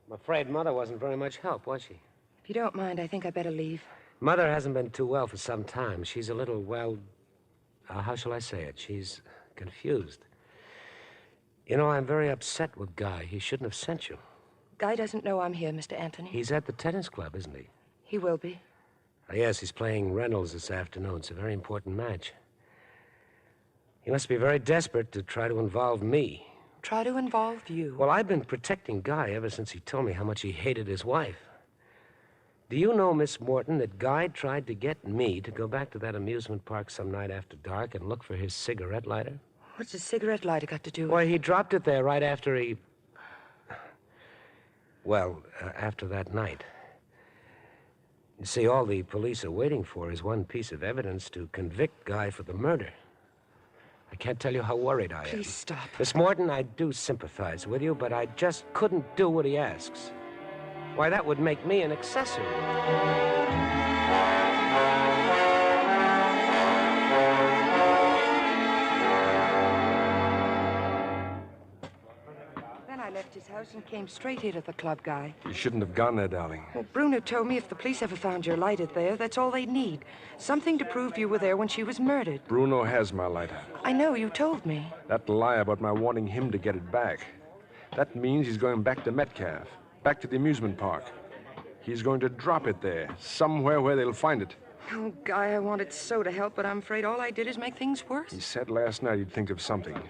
Speaker 2: I'm afraid Mother wasn't very much help, was she?
Speaker 6: If you don't mind, I think I better leave.
Speaker 2: Mother hasn't been too well for some time. She's a little, well, how shall I say it? She's confused. You know, I'm very upset with Guy. He shouldn't have sent you.
Speaker 6: Guy doesn't know I'm here, Mr. Anthony.
Speaker 2: He's at the tennis club, isn't he?
Speaker 6: He will be.
Speaker 2: Yes, he's playing Reynolds this afternoon. It's a very important match. He must be very desperate to try to involve me.
Speaker 6: Try to involve you?
Speaker 2: Well, I've been protecting Guy ever since he told me how much he hated his wife. Do you know, Miss Morton, that Guy tried to get me to go back to that amusement park some night after dark and look for his cigarette lighter?
Speaker 6: What's a cigarette lighter got to do with it?
Speaker 2: Why, he dropped it there right after he... Well, after that night. You see, all the police are waiting for is one piece of evidence to convict Guy for the murder. I can't tell you how worried I am.
Speaker 6: Please stop.
Speaker 2: Miss Morton, I do sympathize with you, but I just couldn't do what he asks. Why, that would make me an accessory.
Speaker 6: I left his house and came straight here to the club, Guy.
Speaker 3: You shouldn't have gone there, darling.
Speaker 6: Well, Bruno told me if the police ever found your lighter there, that's all they'd need. Something to prove you were there when she was murdered.
Speaker 3: Bruno has my lighter.
Speaker 6: I know, you told me.
Speaker 3: That lie about my wanting him to get it back. That means he's going back to Metcalf, back to the amusement park. He's going to drop it there, somewhere where they'll find it.
Speaker 6: Oh, Guy, I wanted so to help, but I'm afraid all I did is make things worse.
Speaker 3: He said last night he'd think of something.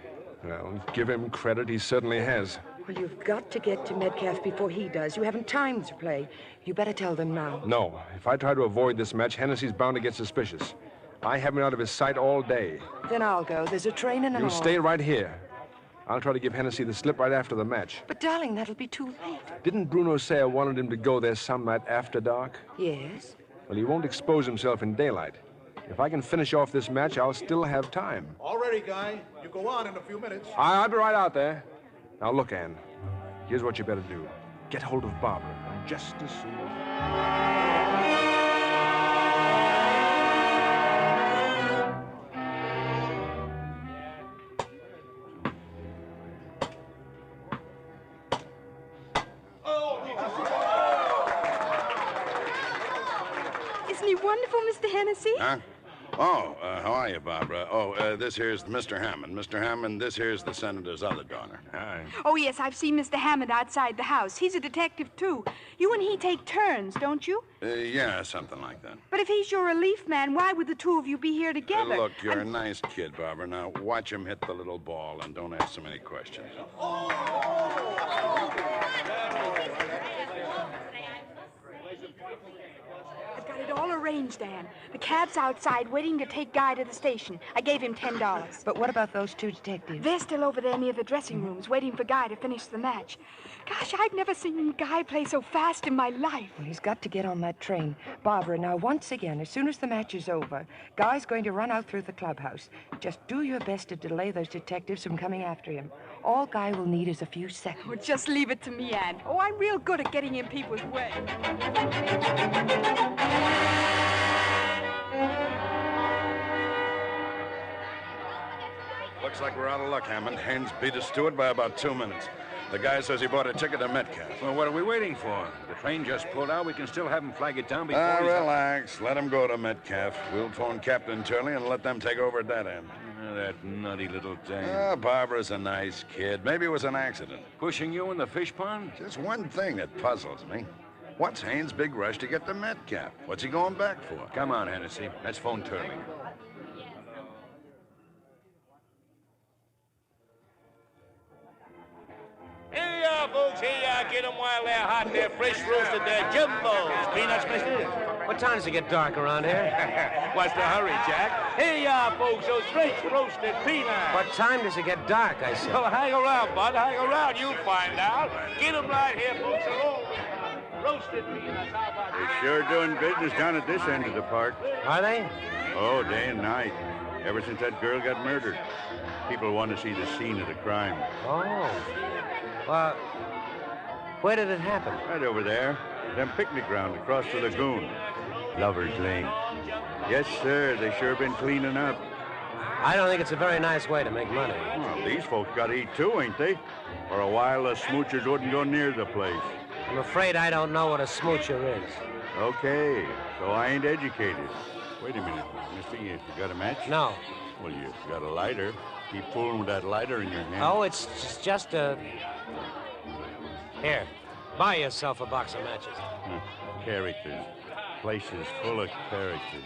Speaker 3: Well, give him credit, he certainly has.
Speaker 6: Well, you've got to get to Metcalf before he does. You haven't time to play. You better tell them now.
Speaker 3: No. If I try to avoid this match, Hennessy's bound to get suspicious. I have him out of his sight all day.
Speaker 6: Then I'll go. There's a train and an
Speaker 3: You
Speaker 6: all.
Speaker 3: stay right here. I'll try to give Hennessy the slip right after the match.
Speaker 6: But, darling, that'll be too late.
Speaker 3: Didn't Bruno say I wanted him to go there some night after dark?
Speaker 6: Yes.
Speaker 3: Well, he won't expose himself in daylight. If I can finish off this match, I'll still have time.
Speaker 18: All ready, Guy. You go on in a few minutes.
Speaker 3: I'll be right out there. Now, look, Ann. Here's what you better do. Get hold of Barbara. And just as soon
Speaker 10: Isn't he wonderful, Mr. Hennessy?
Speaker 19: Huh? Oh, how are you, Barbara? Oh, this here's Mr. Hammond. Mr. Hammond, this here's the senator's other daughter. Hi.
Speaker 10: Oh, yes, I've seen Mr. Hammond outside the house. He's a detective, too. You and he take turns, don't you?
Speaker 19: Yeah, something like that.
Speaker 10: But if he's your relief man, why would the two of you be here together?
Speaker 19: Look, you're a nice kid, Barbara. Now, watch him hit the little ball and don't ask so many questions.
Speaker 10: I've got it all arranged, Anne. The cab's outside waiting to take Guy to the station. I gave him $10.
Speaker 6: But what about those two detectives?
Speaker 10: They're still over there near the dressing rooms, waiting for Guy to finish the match. Gosh, I've never seen Guy play so fast in my life.
Speaker 6: Well, he's got to get on that train. Barbara, now, once again, as soon as the match is over, Guy's going to run out through the clubhouse. Just do your best to delay those detectives from coming after him. All Guy will need is a few seconds.
Speaker 10: Oh, just leave it to me, Anne. Oh, I'm real good at getting in people's way.
Speaker 19: Looks like we're out of luck, Hammond. Haynes beat us to it by about 2 minutes. The guy says he bought a ticket to Metcalf.
Speaker 20: Well, what are we waiting for? The train just pulled out. We can still have him flag it down before he's...
Speaker 19: Relax. Let him go to Metcalf. We'll phone Captain Turley and let them take over at that end.
Speaker 20: That nutty little thing.
Speaker 19: Ah, Barbara's a nice kid. Maybe it was an accident.
Speaker 20: Pushing you in the fish pond?
Speaker 19: Just one thing that puzzles me. What's Haynes' big rush to get to Metcalf? What's he going back for?
Speaker 20: Come on, Hennessy. Let's phone Turley.
Speaker 21: Here you are, folks. Here you are. Get them while they're hot. They're fresh roasted. They're jumbos. Peanuts, mister?
Speaker 2: What time does it get dark around here?
Speaker 21: What's the hurry, Jack? Here you are, folks. Those fresh roasted peanuts.
Speaker 2: What time does it get dark, I said?
Speaker 21: Oh, hang around, bud. Hang around. You'll find out. Get them right here, folks. They're all roasted peanuts. How about
Speaker 20: They're sure doing business down at this end of the park.
Speaker 2: Are they?
Speaker 20: Oh, day and night. Ever since that girl got murdered. People want to see the scene of the crime.
Speaker 2: Oh. Well, where did it happen?
Speaker 20: Right over there. Them picnic ground across the lagoon. Lover's Lane. Yes, sir. They sure been cleaning up.
Speaker 2: I don't think it's a very nice way to make money.
Speaker 20: Well, these folks got to eat too, ain't they? For a while, the smoochers wouldn't go near the place.
Speaker 2: I'm afraid I don't know what a smoocher is.
Speaker 20: Okay, so I ain't educated. Wait a minute, mister, you got a match?
Speaker 2: No.
Speaker 20: Well, you got a lighter. Keep fooling with that lighter in your hand.
Speaker 2: Oh, it's just a... Here, buy yourself a box of matches.
Speaker 20: Characters. Place is full of characters.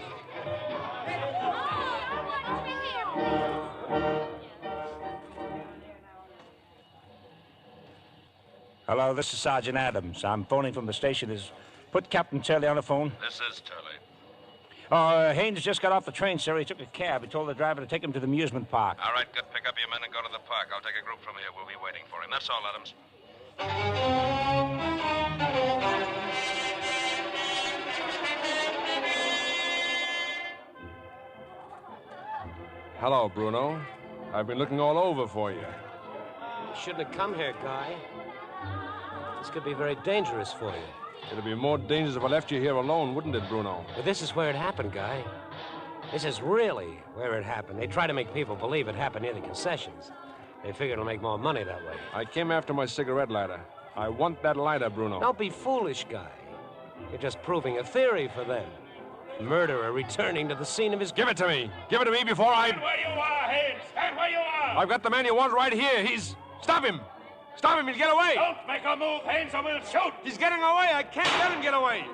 Speaker 22: Hello, this is Sergeant Adams. I'm phoning from the station. Put Captain Turley on the phone.
Speaker 12: This is Turley.
Speaker 22: Haynes just got off the train, sir. He took a cab. He told the driver to take him to the amusement park.
Speaker 12: All right, good. Pick up your men and go to the park. I'll take a group from here. We'll be waiting for him. That's all, Adams.
Speaker 3: Hello, Bruno. I've been looking all over for you.
Speaker 2: You shouldn't have come here, Guy. This could be very dangerous for you.
Speaker 3: It'd be more dangerous if I left you here alone, wouldn't it, Bruno?
Speaker 2: But this is where it happened, Guy. This is really where it happened. They try to make people believe it happened near the concessions. They figure it'll make more money that way.
Speaker 3: I came after my cigarette lighter. I want that lighter, Bruno.
Speaker 2: Don't be foolish, Guy. You're just proving a theory for them. Murderer returning to the scene of his...
Speaker 3: Give it to me. Give it to me before I...
Speaker 21: Stand where you are, Haynes. Stand where you are.
Speaker 3: I've got the man you want right here. He's... Stop him. Stop him. He'll get away.
Speaker 21: Don't make a move, Haynes, or we'll shoot.
Speaker 3: He's getting away. I can't let him get away.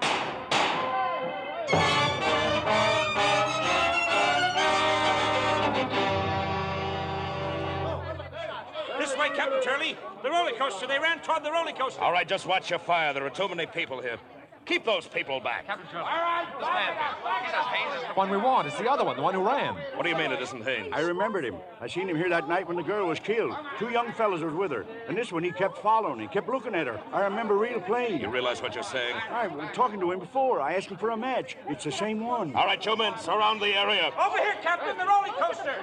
Speaker 22: This way, Captain Turley. The roller coaster. They ran toward the roller coaster.
Speaker 21: All right, just watch your fire. There are too many people here. Keep those people back.
Speaker 13: Captain Turley.
Speaker 21: All right,
Speaker 13: This man, he says Haynes is the one we want. It's the other one, the one who ran.
Speaker 21: What do you mean it isn't Haynes?
Speaker 22: I remembered him. I seen him here that night when the girl was killed. Two young fellas was with her. And this one, he kept following. He kept looking at her. I remember real plain.
Speaker 21: You realize what you're saying?
Speaker 22: I was talking to him before. I asked him for a match. It's the same one.
Speaker 21: All right, you men, surround the area.
Speaker 22: Over here, Captain, the roller coaster.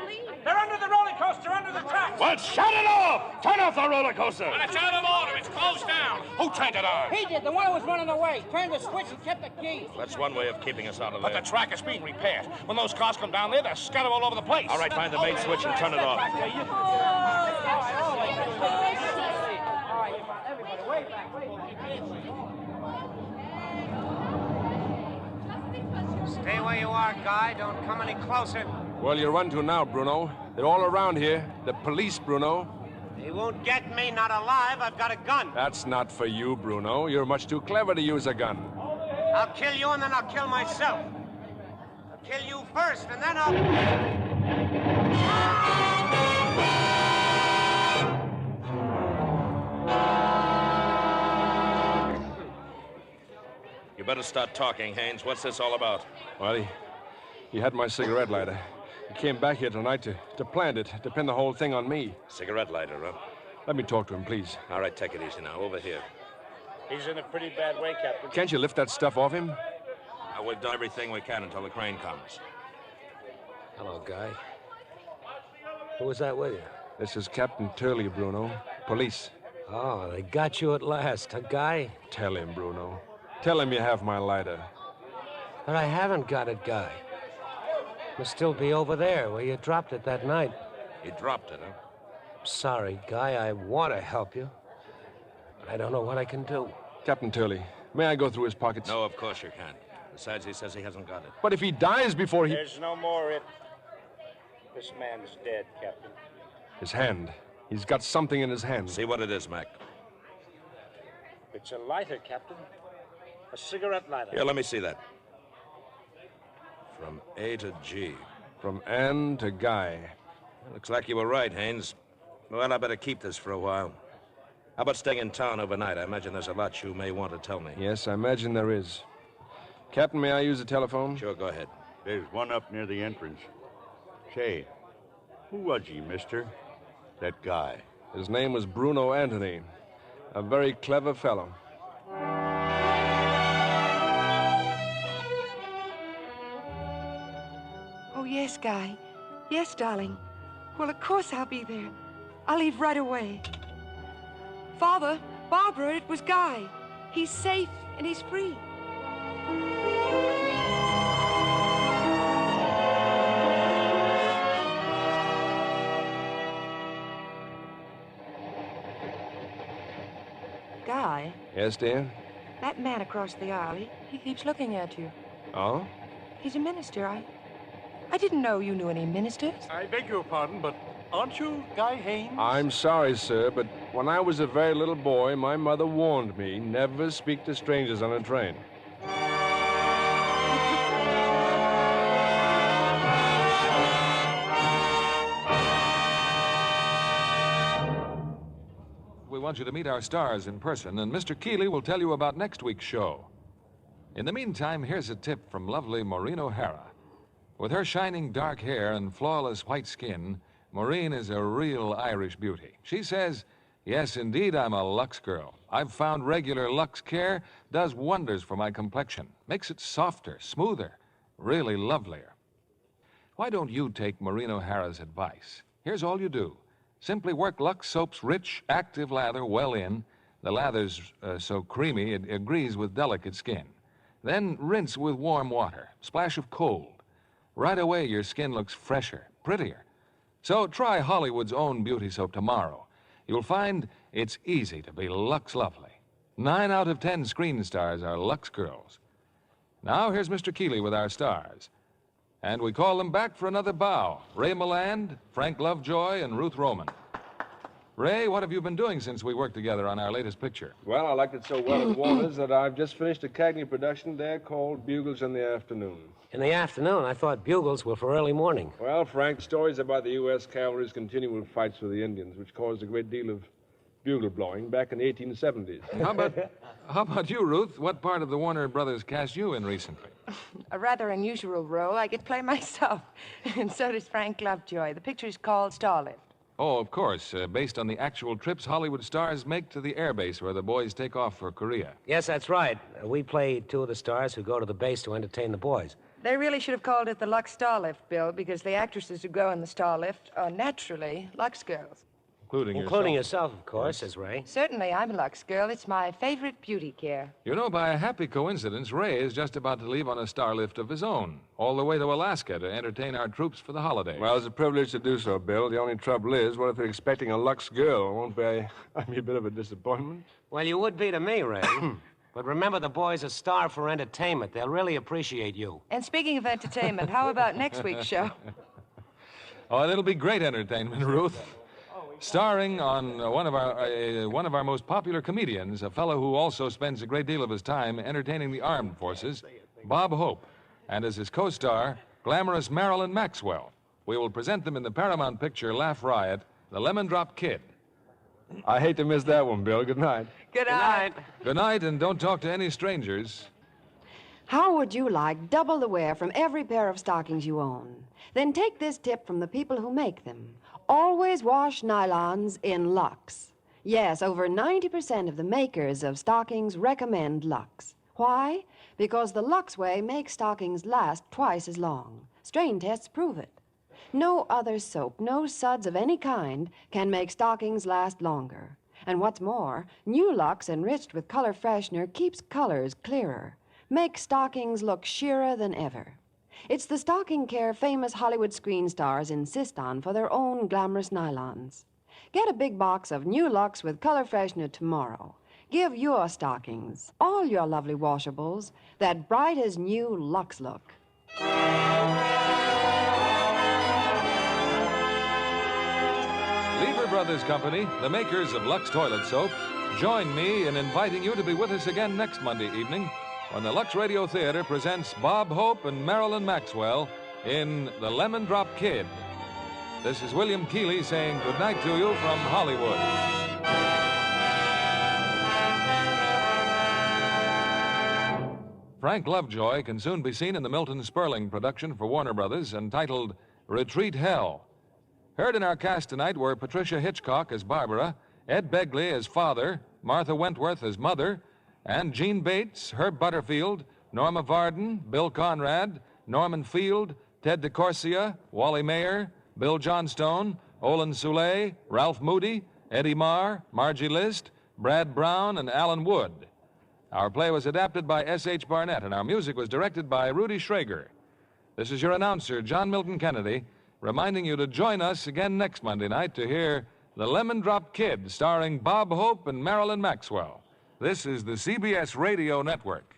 Speaker 22: They're under the roller coaster, under the tracks.
Speaker 21: Well, shut it off! Turn off the roller coaster! Well, it's out of order. It's closed down. Who turned it on?
Speaker 23: He did. The one who was running away. Turned the switch and kept the key.
Speaker 21: That's one way of keeping us out of But there. the track is being repaired. When those cars come down there, they're scattered all over the place. All right, find the main switch and turn it off.
Speaker 2: Stay where you are, Guy. Don't come any closer.
Speaker 3: Well, you run to now, Bruno. They're all around here. The police, Bruno.
Speaker 2: They won't get me, not alive. I've got a gun.
Speaker 3: That's not for you, Bruno. You're much too clever to use a gun.
Speaker 2: I'll kill you, and then I'll kill myself. I'll kill you first, and then I'll...
Speaker 21: You better start talking, Haynes. What's this all about?
Speaker 3: Well, he had my cigarette lighter. He came back here tonight to plant it, to pin the whole thing on me.
Speaker 21: Cigarette lighter, huh?
Speaker 3: Let me talk to him, please.
Speaker 21: All right, take it easy now. Over here.
Speaker 23: He's in a pretty bad way, Captain.
Speaker 3: Can't you lift that stuff off him?
Speaker 21: We've done everything we can until the crane comes.
Speaker 2: Hello, Guy. Who was that with you?
Speaker 3: This is Captain Turley, Bruno. Police.
Speaker 2: Oh, they got you at last, huh, Guy?
Speaker 3: Tell him, Bruno. Tell him you have my lighter.
Speaker 2: But I haven't got it, Guy. Must still be over there where you dropped it that night.
Speaker 21: You dropped it, huh?
Speaker 2: Sorry, Guy. I want to help you. But I don't know what I can do.
Speaker 3: Captain Turley, may I go through his pockets?
Speaker 21: No, of course you can't. Besides, he says he hasn't got it.
Speaker 3: But if he dies before he...
Speaker 23: There's no more it. This man's dead, Captain.
Speaker 3: His hand. He's got something in his hand.
Speaker 12: See what it is, Mac.
Speaker 23: It's a lighter, Captain. A cigarette lighter.
Speaker 12: Here, let me see that. From A to G.
Speaker 3: From Ann to Guy.
Speaker 12: Looks like you were right, Haynes. Well, I better keep this for a while. How about staying in town overnight? I imagine there's a lot you may want to tell me.
Speaker 3: Yes, I imagine there is. Captain, may I use the telephone?
Speaker 12: Sure, go ahead.
Speaker 22: There's one up near the entrance. Say, who was he, mister? That guy.
Speaker 3: His name was Bruno Anthony. A very clever fellow.
Speaker 6: Oh, yes, Guy. Yes, darling. Well, of course I'll be there. I'll leave right away. Father, Barbara, it was Guy. He's safe and he's free. Guy,
Speaker 3: Yes, dear?
Speaker 6: that man across the aisle, he keeps looking at you.
Speaker 3: Oh?
Speaker 6: He's a minister. I didn't know you knew any ministers.
Speaker 15: I beg your pardon, but aren't you Guy Haynes?
Speaker 3: I'm sorry, sir, but when I was a very little boy, my mother warned me never speak to strangers on a train.
Speaker 1: We want you to meet our stars in person, and Mr. Keeley will tell you about next week's show. In the meantime, here's a tip from lovely Maureen O'Hara. With her shining dark hair and flawless white skin, Maureen is a real Irish beauty. She says, yes, indeed, I'm a Lux girl. I've found regular Lux Care does wonders for my complexion. Makes it softer, smoother, really lovelier. Why don't you take Maureen O'Hara's advice? Here's all you do. Simply work Lux Soap's rich, active lather well in. The lather's so creamy it agrees with delicate skin. Then rinse with warm water, splash of cold. Right away, your skin looks fresher, prettier. So try Hollywood's own beauty soap tomorrow. You'll find it's easy to be Lux lovely. 9 out of 10 screen stars are Lux girls. Now here's Mr. Keeley with our stars. And we call them back for another bow. Ray Milland, Frank Lovejoy, and Ruth Roman. Ray, what have you been doing since we worked together on our latest picture?
Speaker 3: Well, I liked it so well at Warner's that I've just finished a Cagney production there called Bugles in the Afternoon.
Speaker 2: In the afternoon, I thought bugles were for early morning.
Speaker 3: Well, Frank, stories about the U.S. cavalry's continual fights with the Indians, which caused a great deal of bugle blowing back in the 1870s.
Speaker 1: How about you, Ruth? What part of the Warner Brothers cast you in recently?
Speaker 6: A rather unusual role. I get to play myself. And so does Frank Lovejoy. The picture is called Starlift.
Speaker 1: Oh, of course, based on the actual trips Hollywood stars make to the airbase where the boys take off for Korea.
Speaker 2: Yes, that's right. We play two of the stars who go to the base to entertain the boys.
Speaker 6: They really should have called it the Lux Starlift, Bill, because the actresses who go in the Starlift are naturally Lux girls.
Speaker 2: Including yourself, of course, says Ray.
Speaker 6: Certainly, I'm a Lux girl. It's my favorite beauty care.
Speaker 1: You know, by a happy coincidence, Ray is just about to leave on a Starlift of his own, all the way to Alaska to entertain our troops for the holidays.
Speaker 3: Well, it's a privilege to do so, Bill. The only trouble is, what if they're expecting a Lux girl? Won't be a bit of a disappointment?
Speaker 2: Well, you would be to me, Ray. But remember, the boys are starved for entertainment. They'll really appreciate you.
Speaker 6: And speaking of entertainment, how about next week's show?
Speaker 1: Oh, it'll be great entertainment, Ruth. Starring on one of our most popular comedians, a fellow who also spends a great deal of his time entertaining the armed forces, Bob Hope, and as his co-star, glamorous Marilyn Maxwell. We will present them in the Paramount picture Laugh Riot, The Lemon Drop Kid.
Speaker 3: I hate to miss that one, Bill. Good night.
Speaker 6: Good night.
Speaker 1: Good night, and don't talk to any strangers.
Speaker 11: How would you like double the wear from every pair of stockings you own? Then take this tip from the people who make them. Always wash nylons in Lux. Yes, over 90% of the makers of stockings recommend Lux. Why? Because the Lux way makes stockings last twice as long. Strain tests prove it. No other soap, no suds of any kind, can make stockings last longer. And what's more, new Lux enriched with color freshener keeps colors clearer, makes stockings look sheerer than ever. It's the stocking care famous Hollywood screen stars insist on for their own glamorous nylons. Get a big box of new Lux with color freshener tomorrow. Give your stockings, all your lovely washables, that bright as new Lux look.
Speaker 1: Lever Brothers Company, the makers of Lux Toilet Soap, join me in inviting you to be with us again next Monday evening when the Lux Radio Theater presents Bob Hope and Marilyn Maxwell in The Lemon Drop Kid. This is William Keighley saying goodnight to you from Hollywood. Frank Lovejoy can soon be seen in the Milton Sperling production for Warner Brothers entitled Retreat Hell. Heard in our cast tonight were Patricia Hitchcock as Barbara, Ed Begley as father, Martha Wentworth as mother, and Gene Bates, Herb Butterfield, Norma Varden, Bill Conrad, Norman Field, Ted DeCorsia, Wally Mayer, Bill Johnstone, Olin Soule, Ralph Moody, Eddie Marr, Margie List, Brad Brown, and Alan Wood. Our play was adapted by S.H. Barnett, and our music was directed by Rudy Schrager. This is your announcer, John Milton Kennedy, reminding you to join us again next Monday night to hear The Lemon Drop Kid, starring Bob Hope and Marilyn Maxwell. This is the CBS Radio Network.